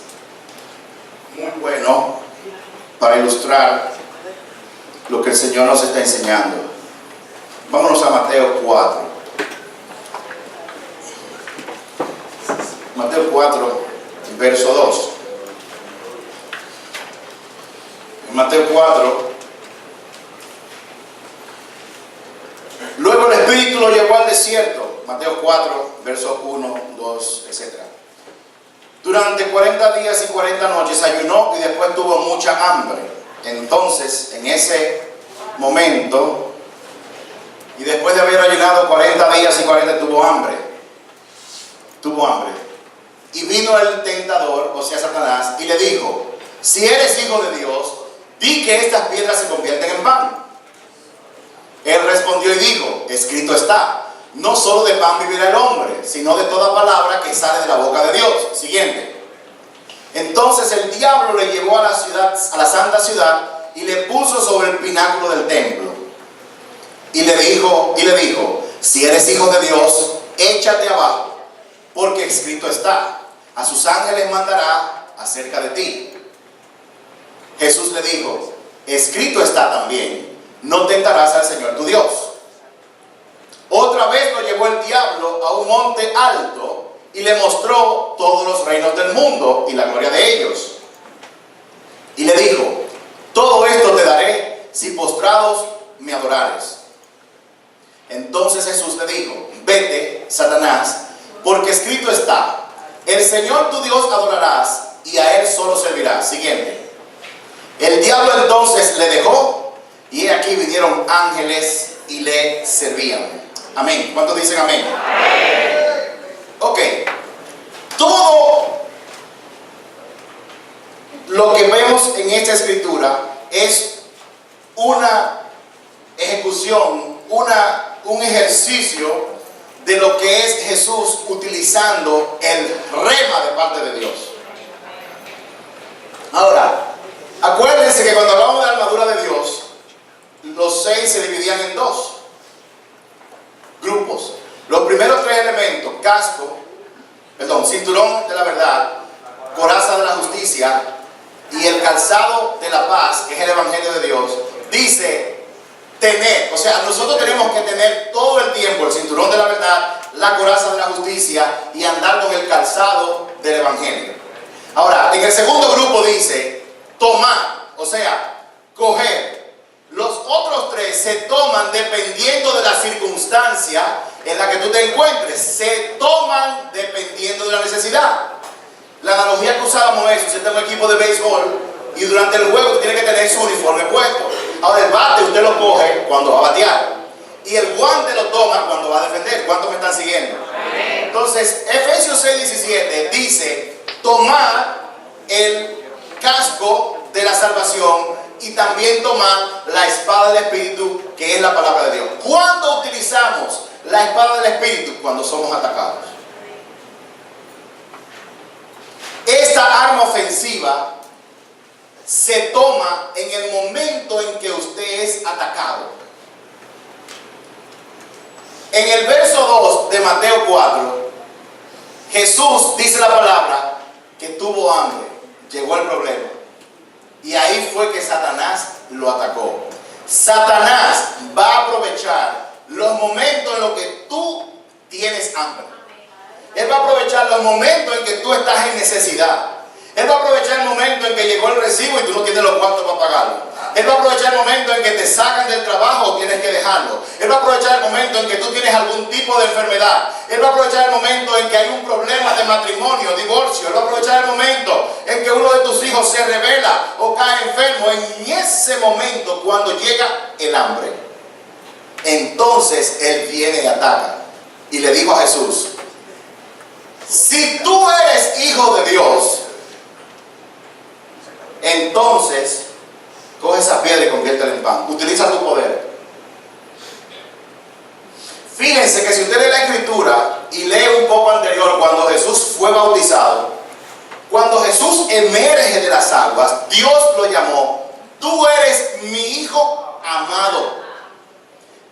muy bueno para ilustrar lo que el Señor nos está enseñando. Vámonos a Mateo 4. Mateo 4, verso 2. En Mateo 4, luego el Espíritu lo llevó al desierto. Mateo 4, verso 1, 2, etc. Durante 40 días y 40 noches ayunó y después tuvo mucha hambre. Entonces, en ese momento, y después de haber ayunado 40 días y 40, tuvo hambre. Y vino el tentador, o sea, Satanás, y le dijo: si eres hijo de Dios, di que estas piedras se convierten en pan. Él respondió y dijo: escrito está, no solo de pan vivirá el hombre, sino de toda palabra que sale de la boca de Dios. Siguiente. Entonces el diablo le llevó a la ciudad, a la santa ciudad, y le puso sobre el pináculo del templo. Y le dijo, si eres hijo de Dios, échate abajo, porque escrito está, a sus ángeles mandará acerca de ti. Jesús le dijo: escrito está también, no tentarás al Señor tu Dios. Otra vez lo llevó el diablo a un monte alto y le mostró todos los reinos del mundo y la gloria de ellos. Y le dijo: todo esto te daré si postrados me adorares. Entonces Jesús le dijo: vete, Satanás, porque escrito está, el Señor tu Dios adorarás y a Él solo servirás. Siguiente. El diablo entonces le dejó, y aquí vinieron ángeles y le servían. Amén. ¿Cuántos dicen amén? Amén. Ok. Todo lo que vemos en esta escritura es una ejecución, un ejercicio de lo que es Jesús utilizando el rema de parte de Dios. Ahora, acuérdense que cuando hablamos de la armadura de Dios, los 6 se dividían en 2 grupos. Los primeros 3 elementos: cinturón de la verdad, coraza de la justicia y el calzado de la paz, que es el evangelio de Dios, dice tener. O sea, nosotros tenemos que tener todo el tiempo el cinturón de la verdad, la coraza de la justicia y andar con el calzado del evangelio. Ahora, en el segundo grupo dice tomar, o sea, coger. Los otros 3 se toman dependiendo de la circunstancia en la que tú te encuentres. Se toman dependiendo de la necesidad. La analogía que usábamos es: usted está en un equipo de béisbol y durante el juego usted tiene que tener su uniforme puesto. Ahora el bate usted lo coge cuando va a batear y el guante lo toma cuando va a defender. ¿Cuántos me están siguiendo? Entonces, Efesios 6:17 dice: tomar el casco de la salvación y también tomar la espada del Espíritu, que es la palabra de Dios. ¿Cuándo utilizamos la espada del Espíritu? Cuando somos atacados. Esta arma ofensiva se toma en el momento en que usted es atacado. En el verso 2 de Mateo 4, Jesús dice la palabra que tuvo hambre, llegó el problema. Y ahí fue que Satanás lo atacó. Satanás va a aprovechar los momentos en los que tú tienes hambre. Él va a aprovechar los momentos en que tú estás en necesidad. Él va a aprovechar el momento en que llegó el recibo y tú no tienes los cuartos para pagarlo. Él va a aprovechar el momento en que te sacan del trabajo o tienes que dejarlo. Él va a aprovechar el momento en que tú tienes algún tipo de enfermedad. Él va a aprovechar el momento en que hay un problema de matrimonio, divorcio. Él va a aprovechar el momento en que uno de tus hijos se revela o cae enfermo. En ese momento, cuando llega el hambre, entonces Él viene y ataca. Y le dijo a Jesús: Si tú eres hijo de Dios, entonces coge esa piedra y conviértela en pan. Utiliza tu poder. Fíjense que si usted lee la escritura y lee un poco anterior, cuando Jesús fue bautizado, cuando Jesús emerge de las aguas, Dios lo llamó: tú eres mi hijo amado.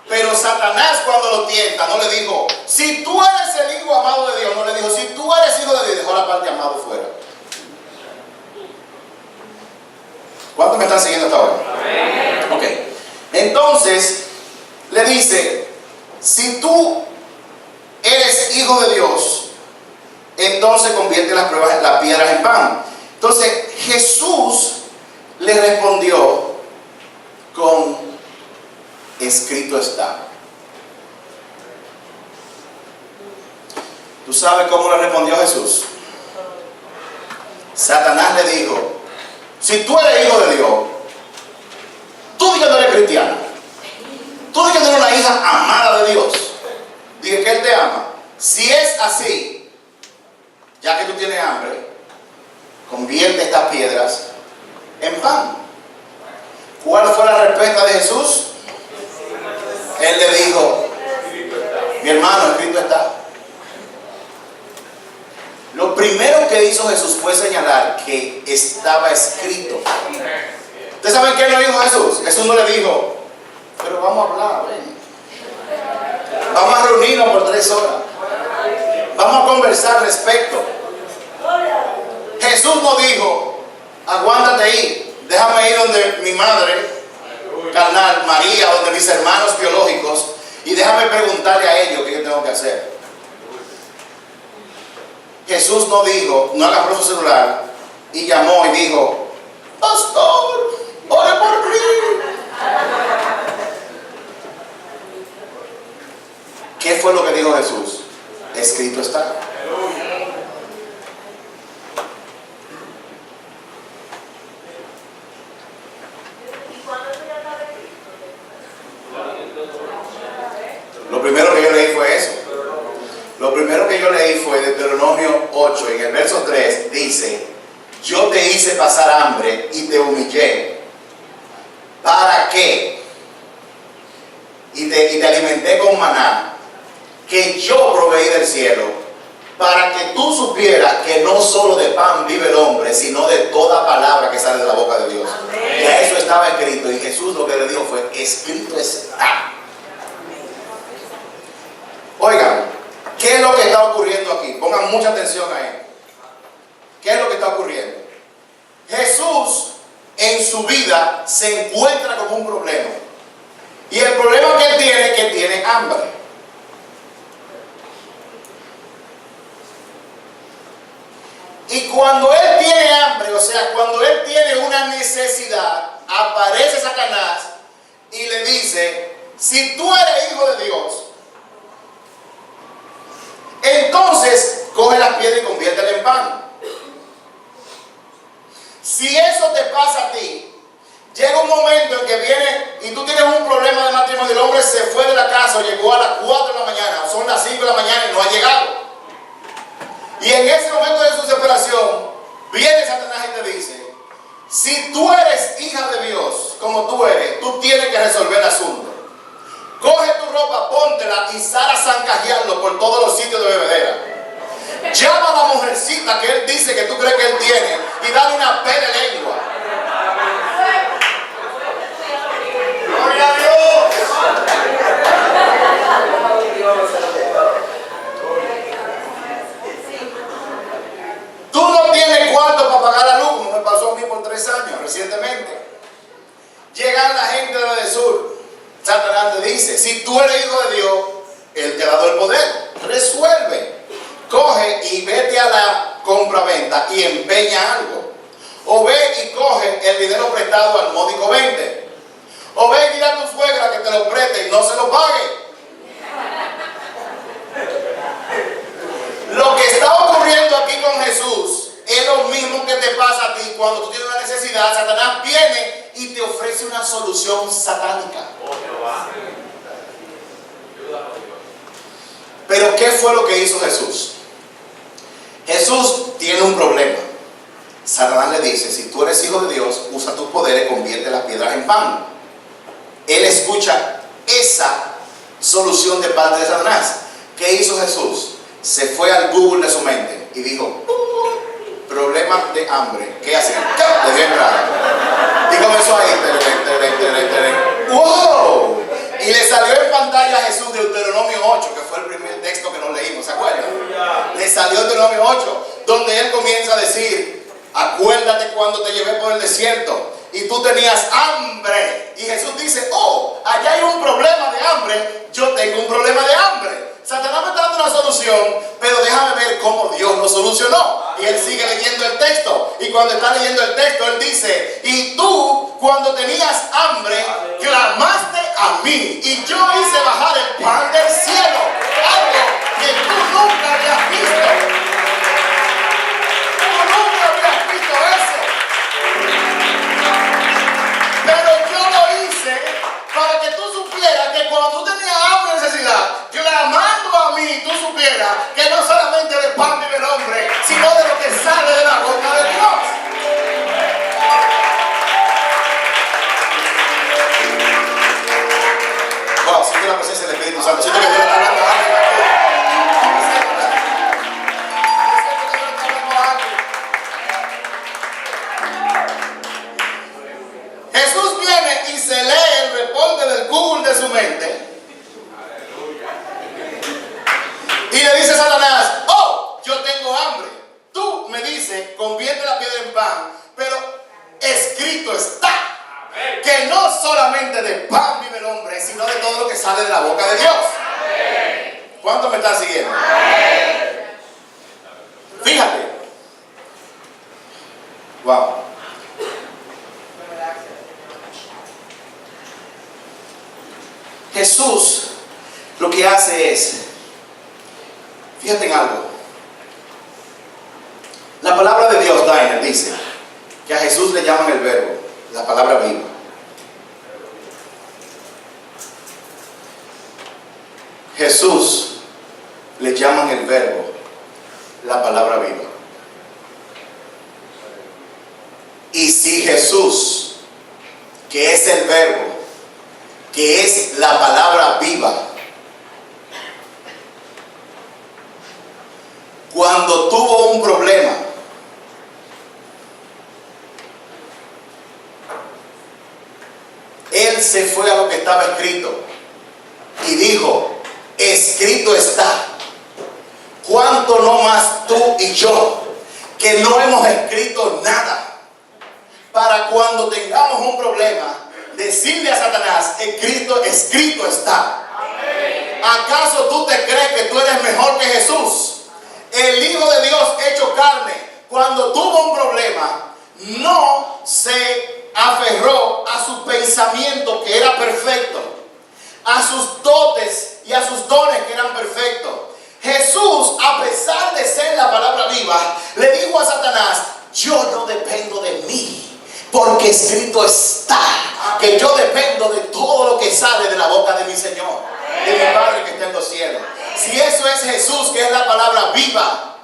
Pero Satanás, cuando lo tienta, no le dijo: si tú eres el hijo amado de Dios. No le dijo: si tú eres hijo de Dios. Dejó la parte amado fuera. ¿Cuántos me están siguiendo hasta ahora? Ok. Entonces le dice: si tú eres hijo de Dios, entonces convierte las piedras en pan. Entonces Jesús le respondió con: escrito está. ¿Tú sabes cómo le respondió Jesús? Satanás le dijo: si tú eres hijo de Dios, tú dices que no eres cristiano, tú dices que no eres una hija amada de Dios, dije que Él te ama. Si es así, ya que tú tienes hambre, convierte estas piedras en pan. ¿Cuál fue la respuesta de Jesús? Él le dijo: mi hermano, escrito está. Lo primero que hizo Jesús fue señalar que estaba escrito. ¿Ustedes saben qué le dijo Jesús? Jesús no le dijo: pero vamos a hablar, ven. Vamos a reunirnos por 3 horas. Vamos a conversar al respecto. Jesús no dijo: aguántate ahí, déjame ir donde mi madre carnal, María, donde mis hermanos biológicos, y déjame preguntarle a ellos qué yo tengo que hacer. Jesús no dijo, no agarró su celular y llamó y dijo: pastor, ore por mí. ¿Qué fue lo que dijo Jesús? Escrito está. Lo primero que yo leí fue eso. Lo primero que yo leí fue Deuteronomio 8, en el verso 3, dice: yo te hice pasar hambre y te humillé. ¿Para qué? Y te alimenté con maná, que yo proveí del cielo, para que tú supieras que no solo de pan vive el hombre, sino de toda palabra que sale de la boca de Dios. Amén. Ya eso estaba escrito, y Jesús lo que le dijo fue: escrito está. Oigan, ¿qué es lo que está ocurriendo aquí? Pongan mucha atención a esto. ¿Qué es lo que está ocurriendo? Jesús en su vida se encuentra con un problema. Y el problema que él tiene es que tiene hambre. Y cuando él tiene hambre, o sea, cuando él tiene una necesidad, aparece Satanás y le dice: si tú eres hijo de Dios, entonces coge la piedra y conviértela en pan. Si eso te pasa a ti, llega un momento en que viene y tú tienes un problema de matrimonio. El hombre se fue de la casa, llegó a las 4 de la mañana, son las 5 de la mañana y no ha llegado. Y en ese momento de su desesperación, viene Satanás y te dice: si tú eres hija de Dios, como tú eres, tú tienes que resolver el asunto. Coge tu ropa, póntela y sal a zancajearlo por todos los sitios de bebedera. Llama a la mujercita que él dice que tú crees que él tiene y dale una pena de lengua. ¡Gloria a Dios! Tú no tienes cuarto para pagar la luz, como me pasó a mí por 3 años recientemente. Llega la gente de sur. Satanás te dice: si tú eres hijo de Dios, Él te ha dado el poder. Resuelve. Coge y vete a la compra-venta y empeña algo. O ve y coge el dinero prestado al módico 20. O ve y dile a tu suegra que te lo preste y no se lo pague. Lo que está ocurriendo aquí con Jesús es lo mismo que te pasa a ti cuando tú tienes una necesidad. Satanás viene y te ofrece una solución satánica. Pero ¿qué fue lo que hizo Jesús? Jesús tiene un problema. Satanás le dice, si tú eres hijo de Dios, usa tus poderes, convierte las piedras en pan. Él escucha esa solución de parte de Satanás. ¿Qué hizo Jesús? Se fue al Google de su mente y dijo, problema de hambre. ¿Qué hace? Le dio entrada. Y comenzó ahí. ¡Wow! Y le salió en pantalla a Jesús de Deuteronomio 8, que fue el primer texto que nos leímos, ¿se acuerdan? Le salió Deuteronomio 8, donde él comienza a decir, acuérdate cuando te llevé por el desierto y tú tenías hambre. Y Jesús dice, oh, allá hay un problema de hambre, yo tengo un problema de hambre. Satanás me está dando una solución, pero déjame ver cómo Dios lo solucionó. Y él sigue leyendo el texto. Y cuando está leyendo el texto, él dice, y tú cuando tenías hambre, clamaste a mí, y yo hice bajar el pan del cielo. Algo que tú nunca habías visto. Tú nunca habías visto eso. Pero yo lo hice para que tú supieras que cuando tú tenías hambre y necesidad, clamando a mí, tú supieras que no solamente de pan vive el hombre, sino de lo que sale de la boca de Dios. Wow, siento la presencia del Espíritu Santo. Siento que Dios está hablando a alguien aquí. Jesús viene y se lee el reporte del Google de su mente. Y le dice a Satanás, oh, yo tengo hambre. Tú me dices, convierte la piedra en pan, pero escrito está que no solamente de pan vive el hombre, sino de todo lo que sale de la boca de Dios. ¿Cuántos me están siguiendo? Fíjate. Wow. Jesús lo que hace es, fíjate en algo. La palabra de Dios, Diner, dice que a Jesús le llaman el verbo, la palabra viva. Jesús le llaman el verbo, la palabra viva. Y si Jesús, que es el verbo, que es la palabra viva, cuando tuvo un problema, él se fue a lo que estaba escrito y dijo, escrito está. ¿Cuánto no más tú y yo, que no hemos escrito nada, para cuando tengamos un problema, decirle a Satanás, escrito está? ¿Acaso tú te crees que tú eres mejor que Jesús? El Hijo de Dios hecho carne, cuando tuvo un problema, no se aferró a su pensamiento que era perfecto, a sus dotes y a sus dones que eran perfectos. Jesús, a pesar de ser la palabra viva, le dijo a Satanás, yo no dependo de mí, porque escrito está que yo dependo de todo lo que sale de la boca de mi Señor, de mi Padre que está en los cielos. Si eso es Jesús, que es la palabra viva,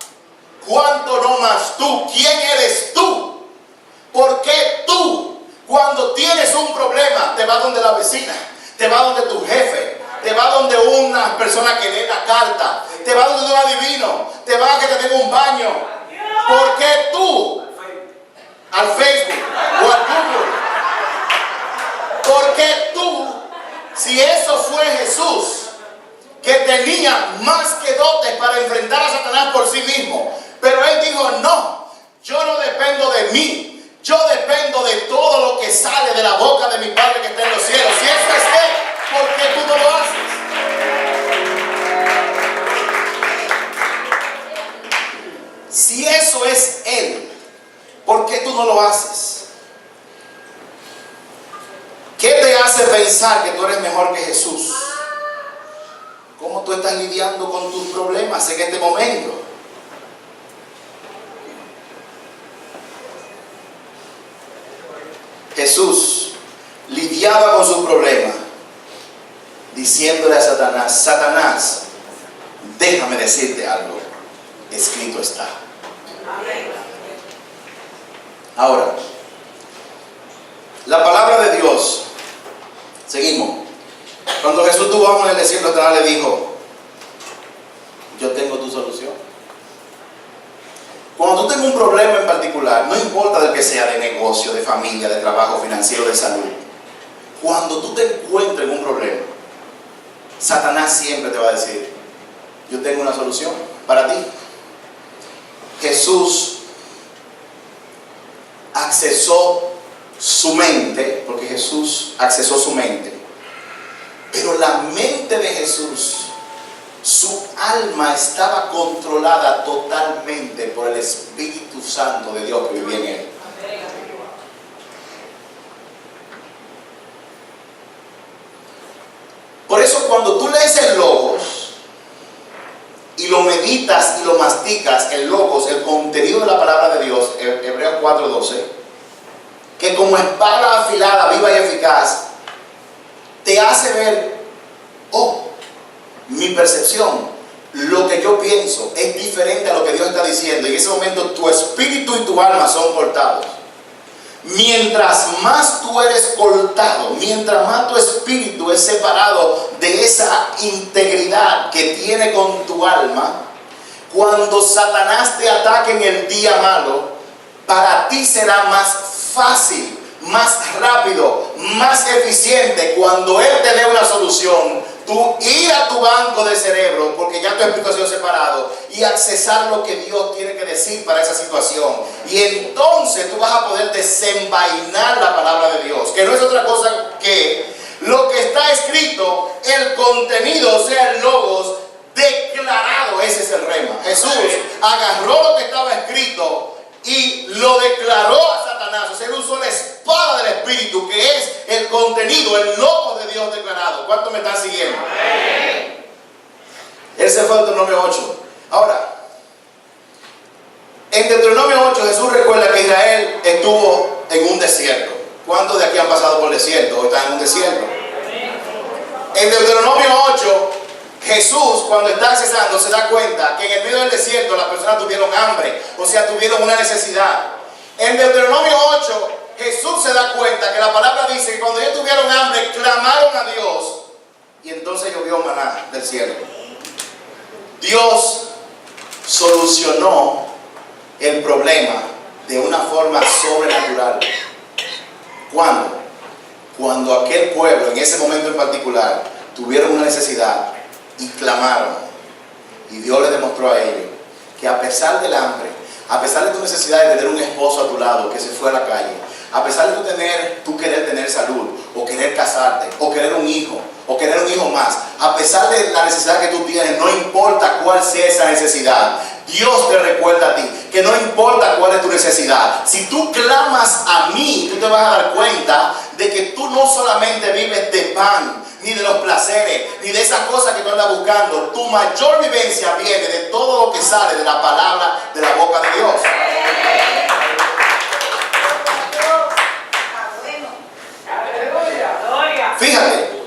¿cuánto no más tú? ¿Quién eres tú? ¿Por qué tú, cuando tienes un problema, te vas donde la vecina, te vas donde tu jefe, te vas donde una persona que lee la carta, te vas donde un adivino, te vas a que te den un baño? ¿Por qué tú al Facebook o al Google? ¿Por qué tú, si eso fue Jesús, que tenía más que dotes para enfrentar a Satanás por sí mismo, pero él dijo, no, yo no dependo de mí, yo dependo de todo lo que sale de la boca de mi Padre que está en los cielos? Si eso es él, ¿por qué tú no lo haces? Si eso es él, ¿por qué tú no lo haces? ¿Qué te hace pensar que tú eres mejor que Jesús? ¿Cómo tú estás lidiando con tus problemas en este momento? Jesús lidiaba con sus problemas diciéndole a Satanás, Satanás, déjame decirte algo, escrito está. Ahora, la palabra de Dios, seguimos. Cuando Jesús tuvo hambre en el desierto, le dijo: yo tengo tu solución. Cuando tú tengas un problema en particular, no importa del que sea, de negocio, de familia, de trabajo, financiero, de salud, cuando tú te encuentres en un problema, Satanás siempre te va a decir: yo tengo una solución para ti. Jesús accesó su mente, porque Jesús accesó su mente, pero la mente de Jesús, su alma estaba controlada totalmente por el Espíritu Santo de Dios que vivía en él. Por eso cuando tú lees el Logos y lo meditas y lo masticas, el Logos, el contenido de la palabra de Dios, Hebreos 4:12, que como espada afilada, viva y eficaz, te hace ver: oh, mi percepción, lo que yo pienso es diferente a lo que Dios está diciendo. Y en ese momento tu espíritu y tu alma son cortados. Mientras más tú eres cortado, mientras más tu espíritu es separado de esa integridad que tiene con tu alma, cuando Satanás te ataque en el día malo, para ti será más fácil, más rápido, más eficiente, cuando Él te dé una solución, tú ir a tu banco de cerebro, porque ya tu espíritu ha sido separado, y accesar lo que Dios tiene que decir para esa situación. Y entonces tú vas a poder desenvainar la palabra de Dios, que no es otra cosa que lo que está escrito, el contenido, o sea, el Logos declarado. Ese es el rema. Jesús agarró lo que estaba escrito y lo declaró a Satanás. O sea, él usó la espada del Espíritu, que es el contenido, el Logos de Dios declarado. ¿Cuántos me están siguiendo? Ese fue Deuteronomio 8. Ahora, en Deuteronomio 8 Jesús recuerda que Israel estuvo en un desierto. ¿Cuántos de aquí han pasado por el desierto o están en un desierto? En Deuteronomio 8 Jesús, cuando está accesando, se da cuenta que en el medio del desierto las personas tuvieron hambre, o sea, tuvieron una necesidad. En Deuteronomio 8 Jesús se da cuenta que la palabra dice que cuando ellos tuvieron hambre, clamaron a Dios, y entonces llovió maná del cielo. Dios solucionó el problema de una forma sobrenatural. ¿Cuándo? Cuando aquel pueblo, en ese momento en particular, tuvieron una necesidad y clamaron, y Dios les demostró a ellos que a pesar del hambre, a pesar de tu necesidad de tener un esposo a tu lado que se fue a la calle, a pesar de tú querer tener salud, o querer casarte, o querer un hijo más, a pesar de la necesidad que tú tienes, no importa cuál sea esa necesidad, Dios te recuerda a ti que no importa cuál es tu necesidad. Si tú clamas a mí, tú te vas a dar cuenta de que tú no solamente vives de pan, ni de los placeres, ni de esas cosas que tú andas buscando. Tu mayor vivencia viene de todo lo que sale de la palabra de la boca de Dios. Fíjate,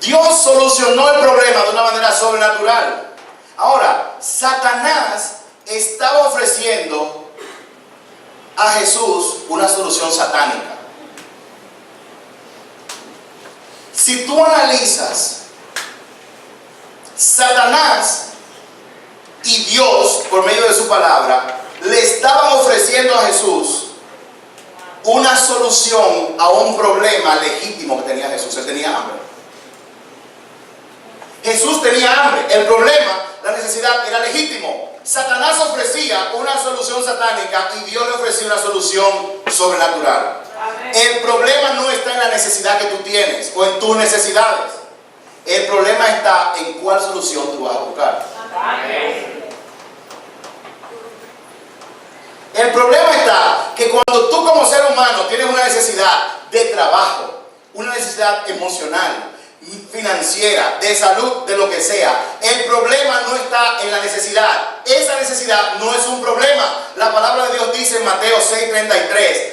Dios solucionó el problema de una manera sobrenatural. Ahora, Satanás estaba ofreciendo a Jesús una solución satánica. Si tú analizas, Satanás y Dios, por medio de su palabra, le estaban ofreciendo a Jesús una solución a un problema legítimo que tenía Jesús. Él tenía hambre. Jesús tenía hambre. El problema, la necesidad, era legítimo. Satanás ofrecía una solución satánica y Dios le ofrecía una solución sobrenatural. Amén. El problema no está en la necesidad que tú tienes o en tus necesidades. El problema está en cuál solución tú vas a buscar. Amén. El problema está que cuando tú como ser humano tienes una necesidad de trabajo, una necesidad emocional, financiera, de salud, de lo que sea, el problema no está en la necesidad. Esa necesidad no es un problema. La palabra de Dios dice en Mateo 6:33,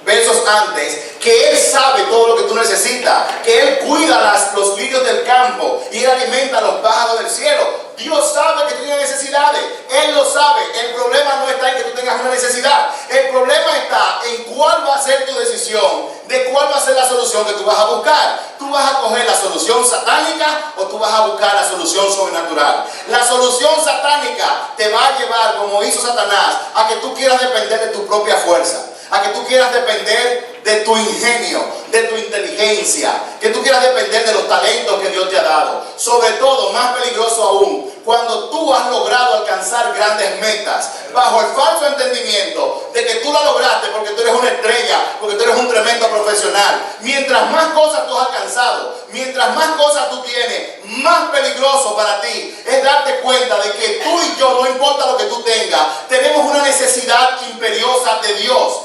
versos antes, que Él sabe todo lo que tú necesitas, que Él cuida los lirios del campo y Él alimenta a los pájaros del cielo. Dios sabe que tú tienes necesidades. Él lo sabe. El problema no está en que tú tengas una necesidad. El problema está en cuál va a ser tu decisión, de cuál va a ser la solución que tú vas a buscar. ¿Tú vas a coger la solución satánica o tú vas a buscar la solución sobrenatural? La solución satánica te va a llevar, como hizo Satanás, a que tú quieras depender de tu propia fuerza, a que tú quieras depender de tu ingenio, de tu inteligencia, que tú quieras depender de los talentos que Dios te ha dado. Sobre todo, más peligroso aún, cuando tú has logrado alcanzar grandes metas bajo el falso entendimiento de que tú la lograste porque tú eres una estrella, porque tú eres un tremendo profesional. Mientras más cosas tú has alcanzado, mientras más cosas tú tienes, más peligroso para ti es darte cuenta de que tú y yo, no importa lo que tú tengas, tenemos una necesidad imperiosa de Dios.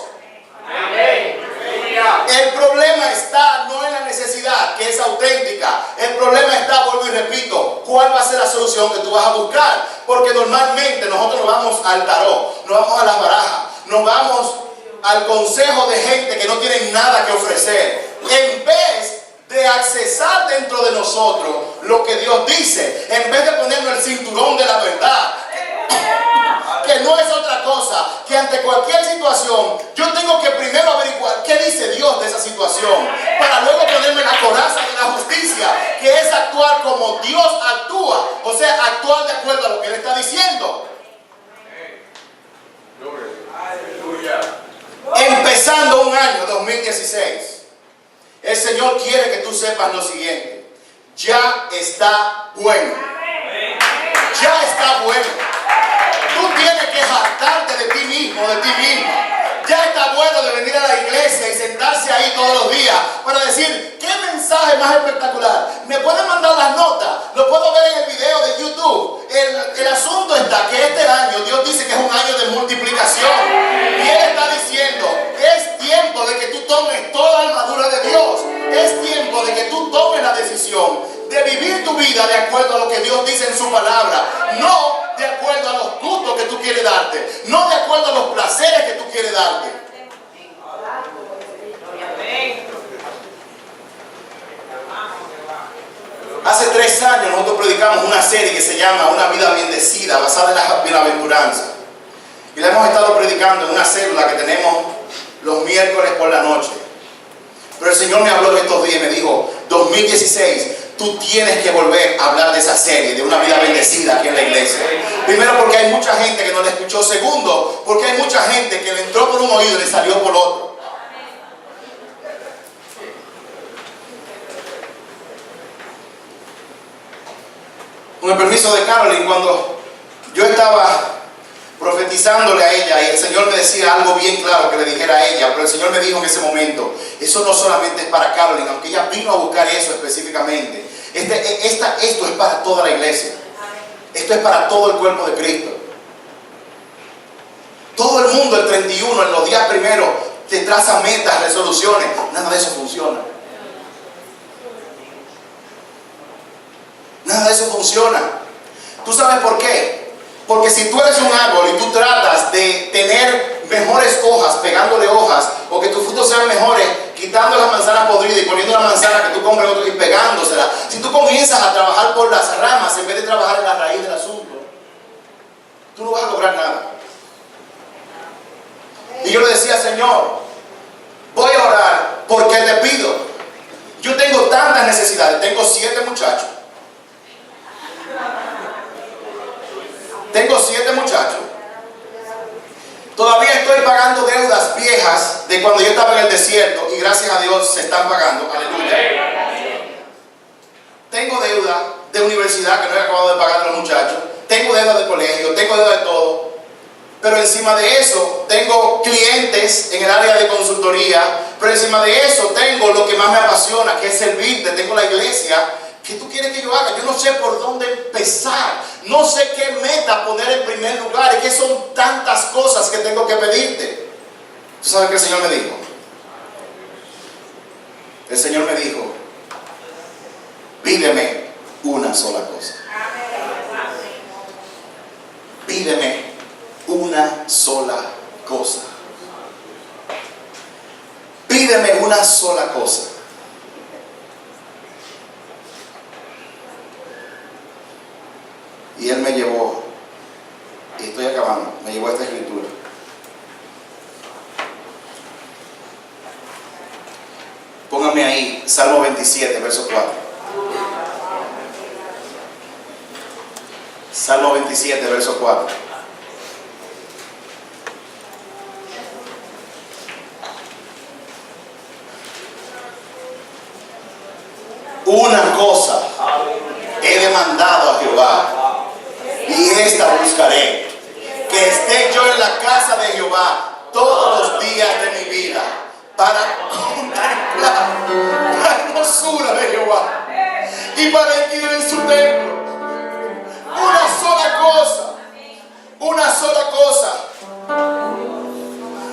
Amén. El problema está no en la necesidad, que es auténtica. El problema está, vuelvo y repito, cuál va a ser la solución que tú vas a buscar. Porque normalmente nosotros nos vamos al tarot, nos vamos a las barajas, nos vamos al consejo de gente que no tienen nada que ofrecer, en vez de accesar dentro de nosotros lo que Dios dice, en vez de ponernos el cinturón de la verdad, que no es otra cosa que ante cualquier situación yo tengo que primero averiguar qué dice Dios de esa situación, para luego ponerme la coraza de la justicia, que es actuar como Dios actúa, o sea, actuar de acuerdo a lo que Él está diciendo. Empezando un año 2016, el Señor quiere que tú sepas lo siguiente: ya está bueno. Ya está bueno. Tú tienes que jactarte de ti mismo, de ti misma. Ya está bueno de venir a la iglesia y sentarse ahí todos los días para decir, ¿qué mensaje más espectacular? ¿Me pueden mandar las notas? Lo puedo ver en el video de YouTube. El asunto está que este año, Dios dice que es un año de multiplicación. Y Él está diciendo, es tiempo de que tú tomes toda la armadura de Dios. Es tiempo de que tú tomes la decisión de vivir tu vida de acuerdo a lo que Dios dice en su palabra, no de acuerdo a los gustos que tú quieres darte, no de acuerdo a los placeres que tú quieres darte. Hace 3 años nosotros predicamos una serie que se llama Una vida bendecida, basada en la bienaventuranza, y la hemos estado predicando en una célula que tenemos los miércoles por la noche. Pero el Señor me habló estos días y me dijo, 2016, tú tienes que volver a hablar de esa serie, de una vida bendecida aquí en la iglesia. Primero, porque hay mucha gente que no la escuchó. Segundo, porque hay mucha gente que le entró por un oído y le salió por otro. Con el permiso de Carolyn, cuando yo estaba profetizándole a ella y el Señor me decía algo bien claro que le dijera a ella, pero el Señor me dijo en ese momento, eso no solamente es para Carolyn, aunque ella vino a buscar eso específicamente. Esto es para toda la iglesia. Esto es para todo el cuerpo de Cristo. Todo el mundo el 31, en los días primeros, te traza metas, resoluciones. Nada de eso funciona. Nada de eso funciona. ¿Tú sabes por qué? Porque si tú eres un árbol y tú tratas de tener mejores hojas, pegándole hojas, o que tus frutos sean mejores, quitando las manzanas podridas y poniendo una manzana que tú compras otro y pegándosela, si tú comienzas a trabajar por las ramas en vez de trabajar en la raíz del asunto, tú no vas a lograr nada. Y yo le decía, Señor, voy a orar porque te pido. Yo tengo tantas necesidades, tengo 7 muchachos. Tengo 7 muchachos. Todavía estoy pagando deudas viejas de cuando yo estaba en el desierto y gracias a Dios se están pagando. Aleluya. Tengo deuda de universidad que no he acabado de pagar a los muchachos. Tengo deuda de colegio, tengo deuda de todo. Pero encima de eso tengo clientes en el área de consultoría. Pero encima de eso tengo lo que más me apasiona, que es servirte. Tengo la iglesia. ¿Qué tú quieres que yo haga? Yo no sé por dónde empezar. No sé qué meta poner en primer lugar. Es que son tantas cosas que tengo que pedirte. ¿Tú sabes qué el Señor me dijo? El Señor me dijo, pídeme una sola cosa. Pídeme una sola cosa. Pídeme una sola cosa. Y Y Él me llevó, y estoy acabando, me llevó a esta escritura. Póngame ahí, Salmo 27, verso 4. Salmo 27, verso 4. Una cosa he demandado a Jehová, y esta buscaré, que esté yo en la casa de Jehová todos los días de mi vida, para contemplar la hermosura de Jehová y para entrar en su templo. Una sola cosa, una sola cosa.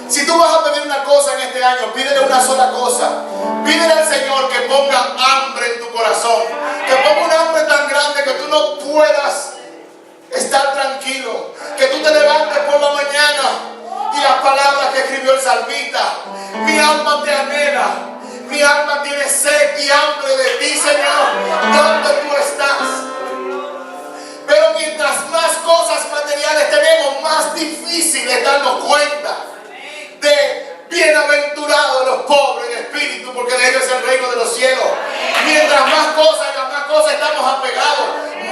Si tú vas a pedir una cosa en este año, pídele una sola cosa. Pídele al Señor que ponga hambre en tu corazón, que ponga un hambre tan grande que tú no puedas estar tranquilo, que tú te levantes por la mañana y las palabras que escribió el salmista: mi alma te anhela, mi alma tiene sed y hambre de ti, Señor, donde tú estás. Pero mientras más cosas materiales tenemos, más difícil es darnos cuenta de bienaventurados los pobres en espíritu, porque de ellos es el reino de los cielos. Mientras más cosas estamos apegados,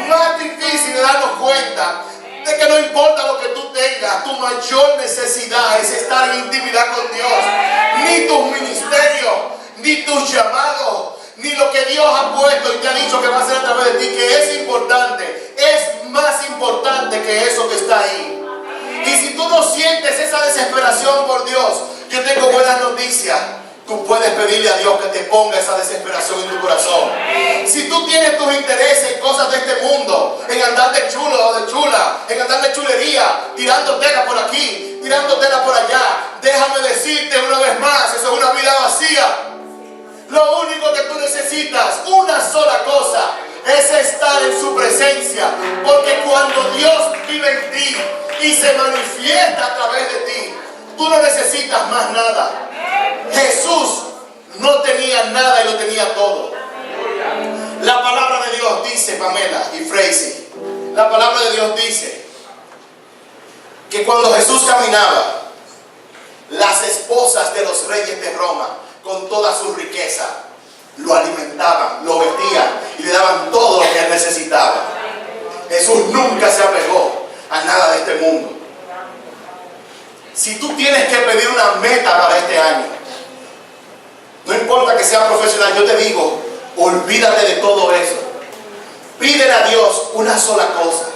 más difícil es darnos cuenta de que no importa lo que tú tengas, tu mayor necesidad es estar en intimidad con Dios. Ni tus ministerios, ni tus llamados, ni lo que Dios ha puesto y te ha dicho que va a hacer a través de ti, que es importante, es más importante que eso que está ahí. Y si tú no sientes esa desesperación por Dios, yo tengo buenas noticias. Tú puedes pedirle a Dios que te ponga esa desesperación en tu corazón. Si tú tienes tus intereses en cosas de este mundo, en andar de chulo o de chula, en andar de chulería, tirando tela por aquí, tirando tela por allá, déjame decirte una vez más, eso es una vida vacía. Lo único que tú necesitas, una sola cosa, es estar en su presencia. Porque cuando Dios vive en ti y se manifiesta a través de ti, tú no necesitas más nada. Jesús no tenía nada y lo tenía todo. La palabra de Dios dice, Pamela y Freisy, la palabra de Dios dice que cuando Jesús caminaba, las esposas de los reyes de Roma, con toda su riqueza, lo alimentaban, lo vestían y le daban todo lo que él necesitaba. Jesús nunca se apegó a nada de este mundo. Si tú tienes que pedir una meta para este año, no importa que sea profesional, yo te digo, olvídate de todo eso. Pídele a Dios una sola cosa.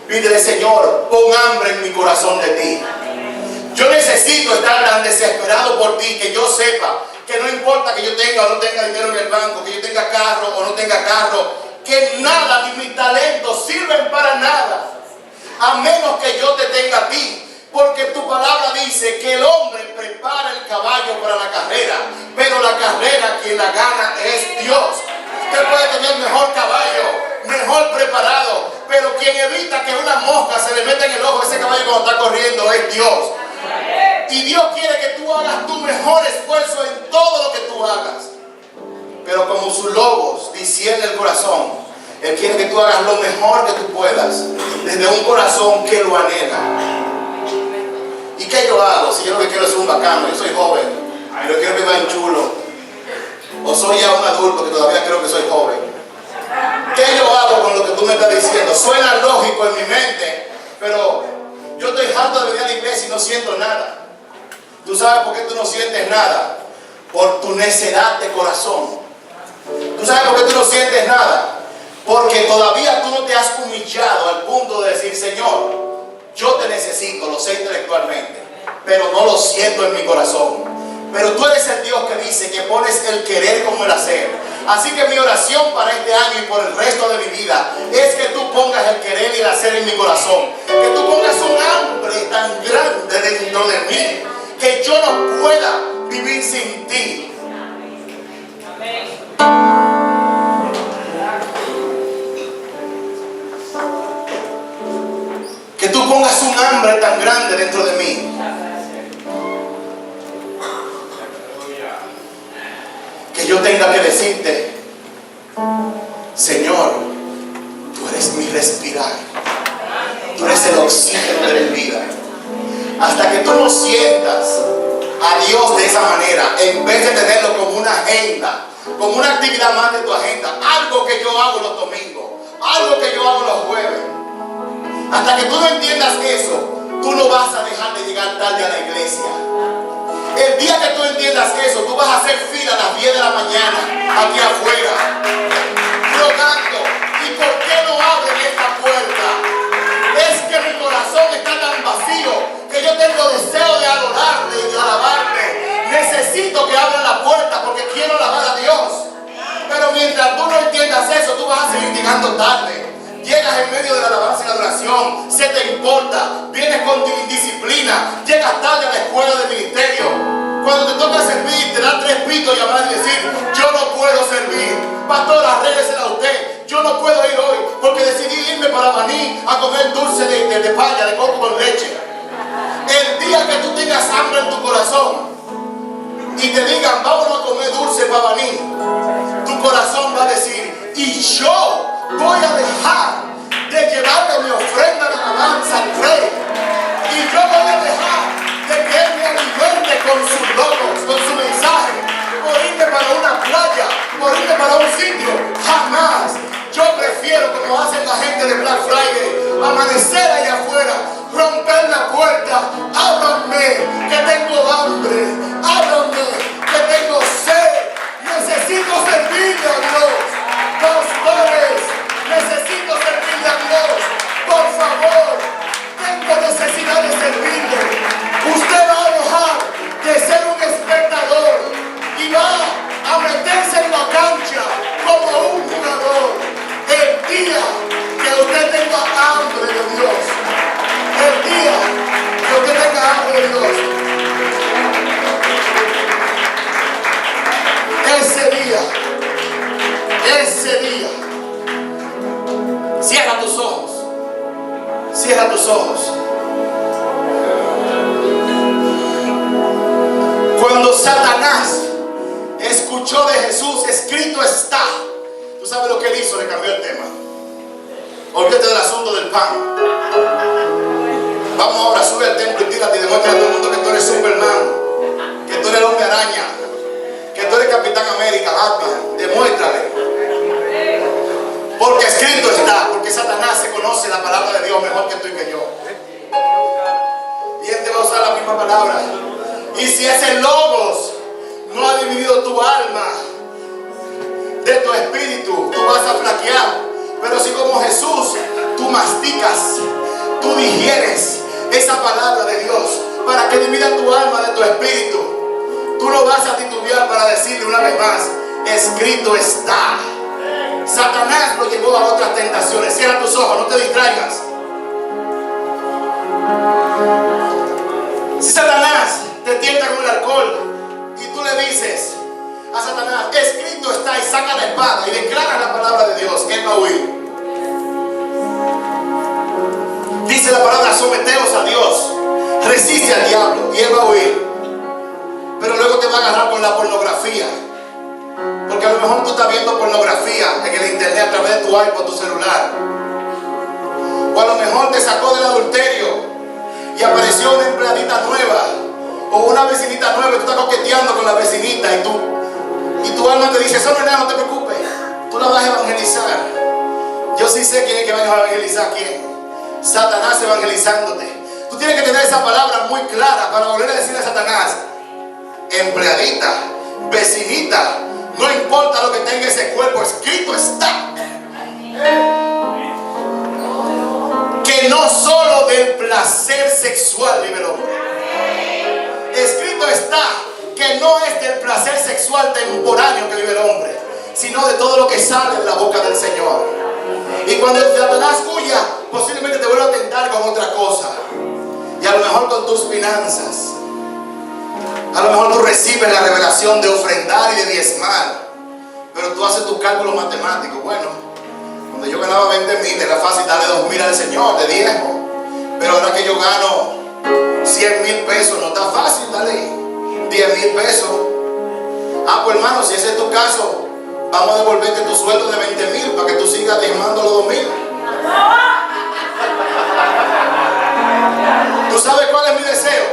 Pídele: Señor, pon hambre en mi corazón de ti. Yo necesito estar tan desesperado por ti que yo sepa que no importa que yo tenga o no tenga dinero en el banco, que yo tenga carro o no tenga carro, que nada ni mis talentos sirven para nada, a menos que yo te tenga a ti. Porque tu palabra dice que el hombre prepara el caballo para la carrera, pero la carrera quien la gana es Dios. Usted puede tener mejor caballo, mejor preparado, pero quien evita que una mosca se le meta en el ojo a ese caballo cuando está corriendo es Dios. Y Dios quiere que tú hagas tu mejor esfuerzo en todo lo que tú hagas. Pero como su logos discierne el corazón, Él quiere que tú hagas lo mejor que tú puedas, desde un corazón que lo anhela. ¿Y qué yo hago? Si yo lo que quiero es un bacano, yo soy joven, y lo quiero que vayan chulo, o soy ya un adulto que todavía creo que soy joven. ¿Qué yo hago con lo que tú me estás diciendo? Suena lógico en mi mente, pero yo estoy harto de venir a la iglesia y no siento nada. ¿Tú sabes por qué tú no sientes nada? Por tu necedad de corazón. ¿Tú sabes por qué tú no sientes nada? Porque todavía tú no te has humillado al punto de decir: Señor, yo te necesito, lo sé intelectualmente, pero no lo siento en mi corazón. Pero tú eres el Dios que dice que pones el querer como el hacer. Así que mi oración para este año y por el resto de mi vida es que tú pongas el querer y el hacer en mi corazón. Que tú pongas un hambre tan grande dentro de mí que yo no pueda vivir sin ti. Que tú pongas un hambre tan grande dentro de mí que yo tenga que decirte: Señor, tú eres mi respirar. esa manera, en vez de tenerlo como una agenda, como una actividad más de tu agenda, algo que yo hago los domingos, algo que yo hago los jueves. Hasta que tú no entiendas eso, tú no vas a dejar de llegar tarde a la iglesia. El día que tú entiendas eso, tú vas a hacer fila a las 10 de la mañana aquí afuera, rogando. ¿Y por qué no abren esta puerta? Es que mi corazón está tan vacío que yo tengo deseo de adorarle y de alabarle. Necesito que abran la puerta porque quiero alabar a Dios. Pero mientras tú no entiendas eso, tú vas a seguir llegando tarde. Llegas en medio de la alabanza y la adoración, se te importa, vienes con indisciplina, llegas tarde a la escuela de ministerio. Cuando te toca servir, te dan 3 pitos y llamar y decir, yo no puedo servir. Pastor, arréglesela a usted. Yo no puedo ir hoy porque decidí irme para Baní a comer dulce de paya, de coco con leche. El día que tú tengas hambre en tu corazón y te digan, vámonos a comer dulce para Baní, tu corazón va a decir, y yo voy a dejar de llevarle mi ofrenda de alabanza al Rey. Y yo voy a dejar de que Él me alimente con sus logos, con su mensaje, por irme para una playa, por irme para un sitio. Jamás. Yo prefiero, como hacen la gente de Black Friday, amanecer allá afuera, romper la puerta. Ábranme, que tengo hambre. Ábranme, que tengo sed. Necesito servirle a Dios. Pastores, necesito servirle a Dios. Por favor, tengo necesidad de servirle. Usted va a dejar de ser un espectador y va a meterse en la cancha como un jugador. El día que usted tenga hambre de Dios, el día que usted tenga hambre de Dios, ese día, cierra tus ojos, cierra tus ojos. Cuando Satanás escuchó de Jesús, escrito está. ¿Tú sabes lo que él hizo? Le cambió el tema. Olvídate del asunto del pan. Vamos ahora, sube al templo y tírate y demuestra a todo el mundo que tú eres Superman, que tú eres el hombre araña, que tú eres Capitán América, Batman. Demuéstrale. Porque escrito está, porque Satanás se conoce la palabra de Dios mejor que tú y que yo. Y él te va a usar la misma palabra. Y si ese logos no ha dividido tu alma de tu espíritu, tú vas a flaquear. Pero si como Jesús tú masticas, tú digieres esa palabra de Dios para que divida tu alma de tu espíritu, tú no vas a titubear para decirle una vez más, escrito está. Satanás lo llevó a otras tentaciones. Cierra tus ojos, no te distraigas. Si Satanás te tienta con el alcohol y tú le dices a Satanás, escrito está, y saca la espada y declara la palabra de Dios, él va a huir. Dice la palabra, someteos a Dios, resiste al diablo y él va a huir. Pero luego te va a agarrar con la pornografía, porque a lo mejor tú estás viendo pornografía en el internet a través de tu iPod, tu celular, o a lo mejor te sacó del adulterio y apareció una empleadita nueva o una vecinita nueva y tú estás coqueteando con la vecinita y tu alma te dice, eso no es nada, no te preocupes, tú la vas a evangelizar. Yo sí sé quién es que va a evangelizar, quién. Satanás evangelizándote. Tú tienes que tener esa palabra muy clara para volver a decirle a Satanás, empleadita, vecinita, no importa lo que tenga ese cuerpo, escrito está. Que no solo del placer sexual vive el hombre. Escrito está que no es del placer sexual temporáneo que vive el hombre, sino de todo lo que sale de la boca del Señor. Y cuando el Satanás huya, posiblemente te vuelva a tentar con otra cosa. Y a lo mejor con tus finanzas. A lo mejor tú recibes la revelación de ofrendar y de diezmar, pero tú haces tus cálculos matemáticos. Bueno, cuando yo ganaba 20,000 era fácil darle 2,000 al Señor de diezmo, pero ahora que yo gano 100,000 pesos no está fácil darle 10,000 pesos. Ah, pues hermano, si ese es tu caso, vamos a devolverte tu sueldo de 20,000 para que tú sigas diezmando los 2,000. ¿Tú sabes cuál es mi deseo?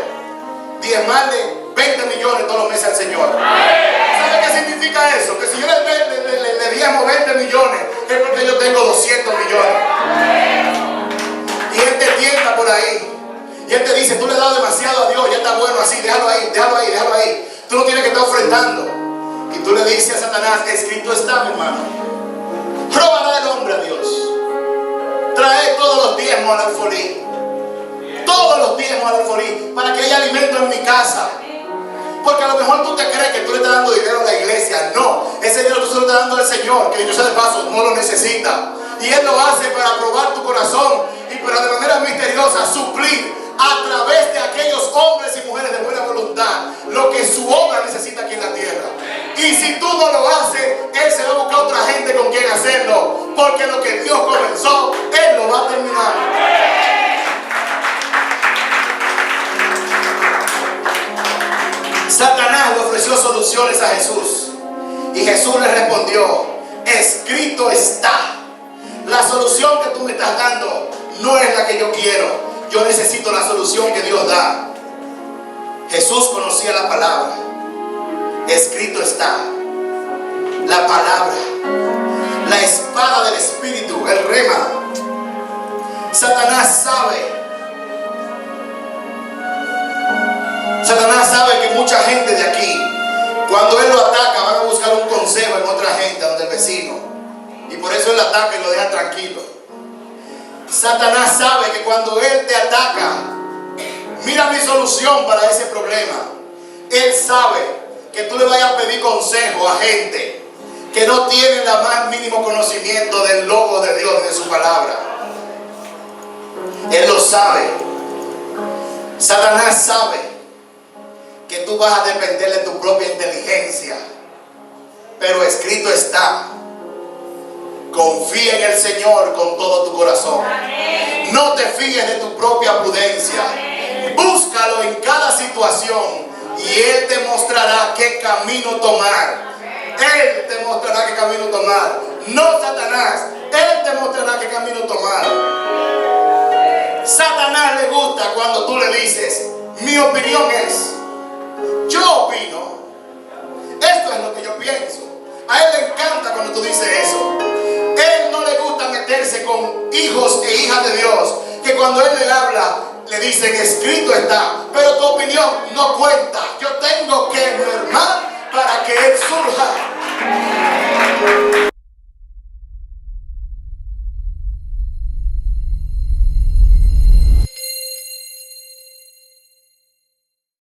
Diezmarle 20 millones todos los meses al Señor. ¿Sabe qué significa eso? Que si yo le diezmo 20 millones, es porque yo tengo 200 millones. Y Él te tienta por ahí. Y Él te dice, tú le has dado demasiado a Dios, ya está bueno así, déjalo ahí, déjalo ahí, déjalo ahí. Tú no tienes que estar ofrendando. Y tú le dices a Satanás, escrito está, mi hermano. Robará el hombre a Dios. Trae todos los diezmos al alfolí. Todos los diezmos al alfolí, para que haya alimento en mi casa. Porque a lo mejor tú te crees que tú le estás dando dinero a la iglesia. No, ese dinero tú se lo estás dando al Señor, que yo sé de paso, no lo necesita. Y Él lo hace para probar tu corazón y para de manera misteriosa suplir a través de aquellos hombres y mujeres de buena voluntad lo que su obra necesita aquí en la tierra. Y si tú no lo haces, Él se va a buscar otra gente con quien hacerlo, porque lo que Dios comenzó, Él lo va a terminar. Satanás le ofreció soluciones a Jesús y Jesús le respondió, escrito está. La solución que tú me estás dando no es la que yo quiero. Yo necesito la solución que Dios da. Jesús conocía la palabra. Escrito está. La palabra, la espada del Espíritu, el rema. Satanás sabe que mucha gente de aquí, cuando él lo ataca, van a buscar un consejo en otra gente, donde el vecino. Y por eso él ataca y lo deja tranquilo. Satanás sabe que cuando él te ataca, mira mi solución para ese problema. Él sabe que tú le vayas a pedir consejo a gente que no tiene el más mínimo conocimiento del logo de Dios y de su palabra. Él lo sabe. Satanás sabe que tú vas a depender de tu propia inteligencia, pero escrito está. Confía en el Señor con todo tu corazón. No te fíes de tu propia prudencia. Búscalo en cada situación y Él te mostrará qué camino tomar. Él te mostrará qué camino tomar. No Satanás. Él te mostrará qué camino tomar. Satanás le gusta cuando tú le dices, mi opinión es, yo opino, esto es lo que yo pienso. A Él le encanta cuando tú dices eso. Él no le gusta meterse con hijos e hijas de Dios, que cuando Él le habla, le dicen escrito está, pero tu opinión no cuenta. Yo tengo que mermar para que Él surja.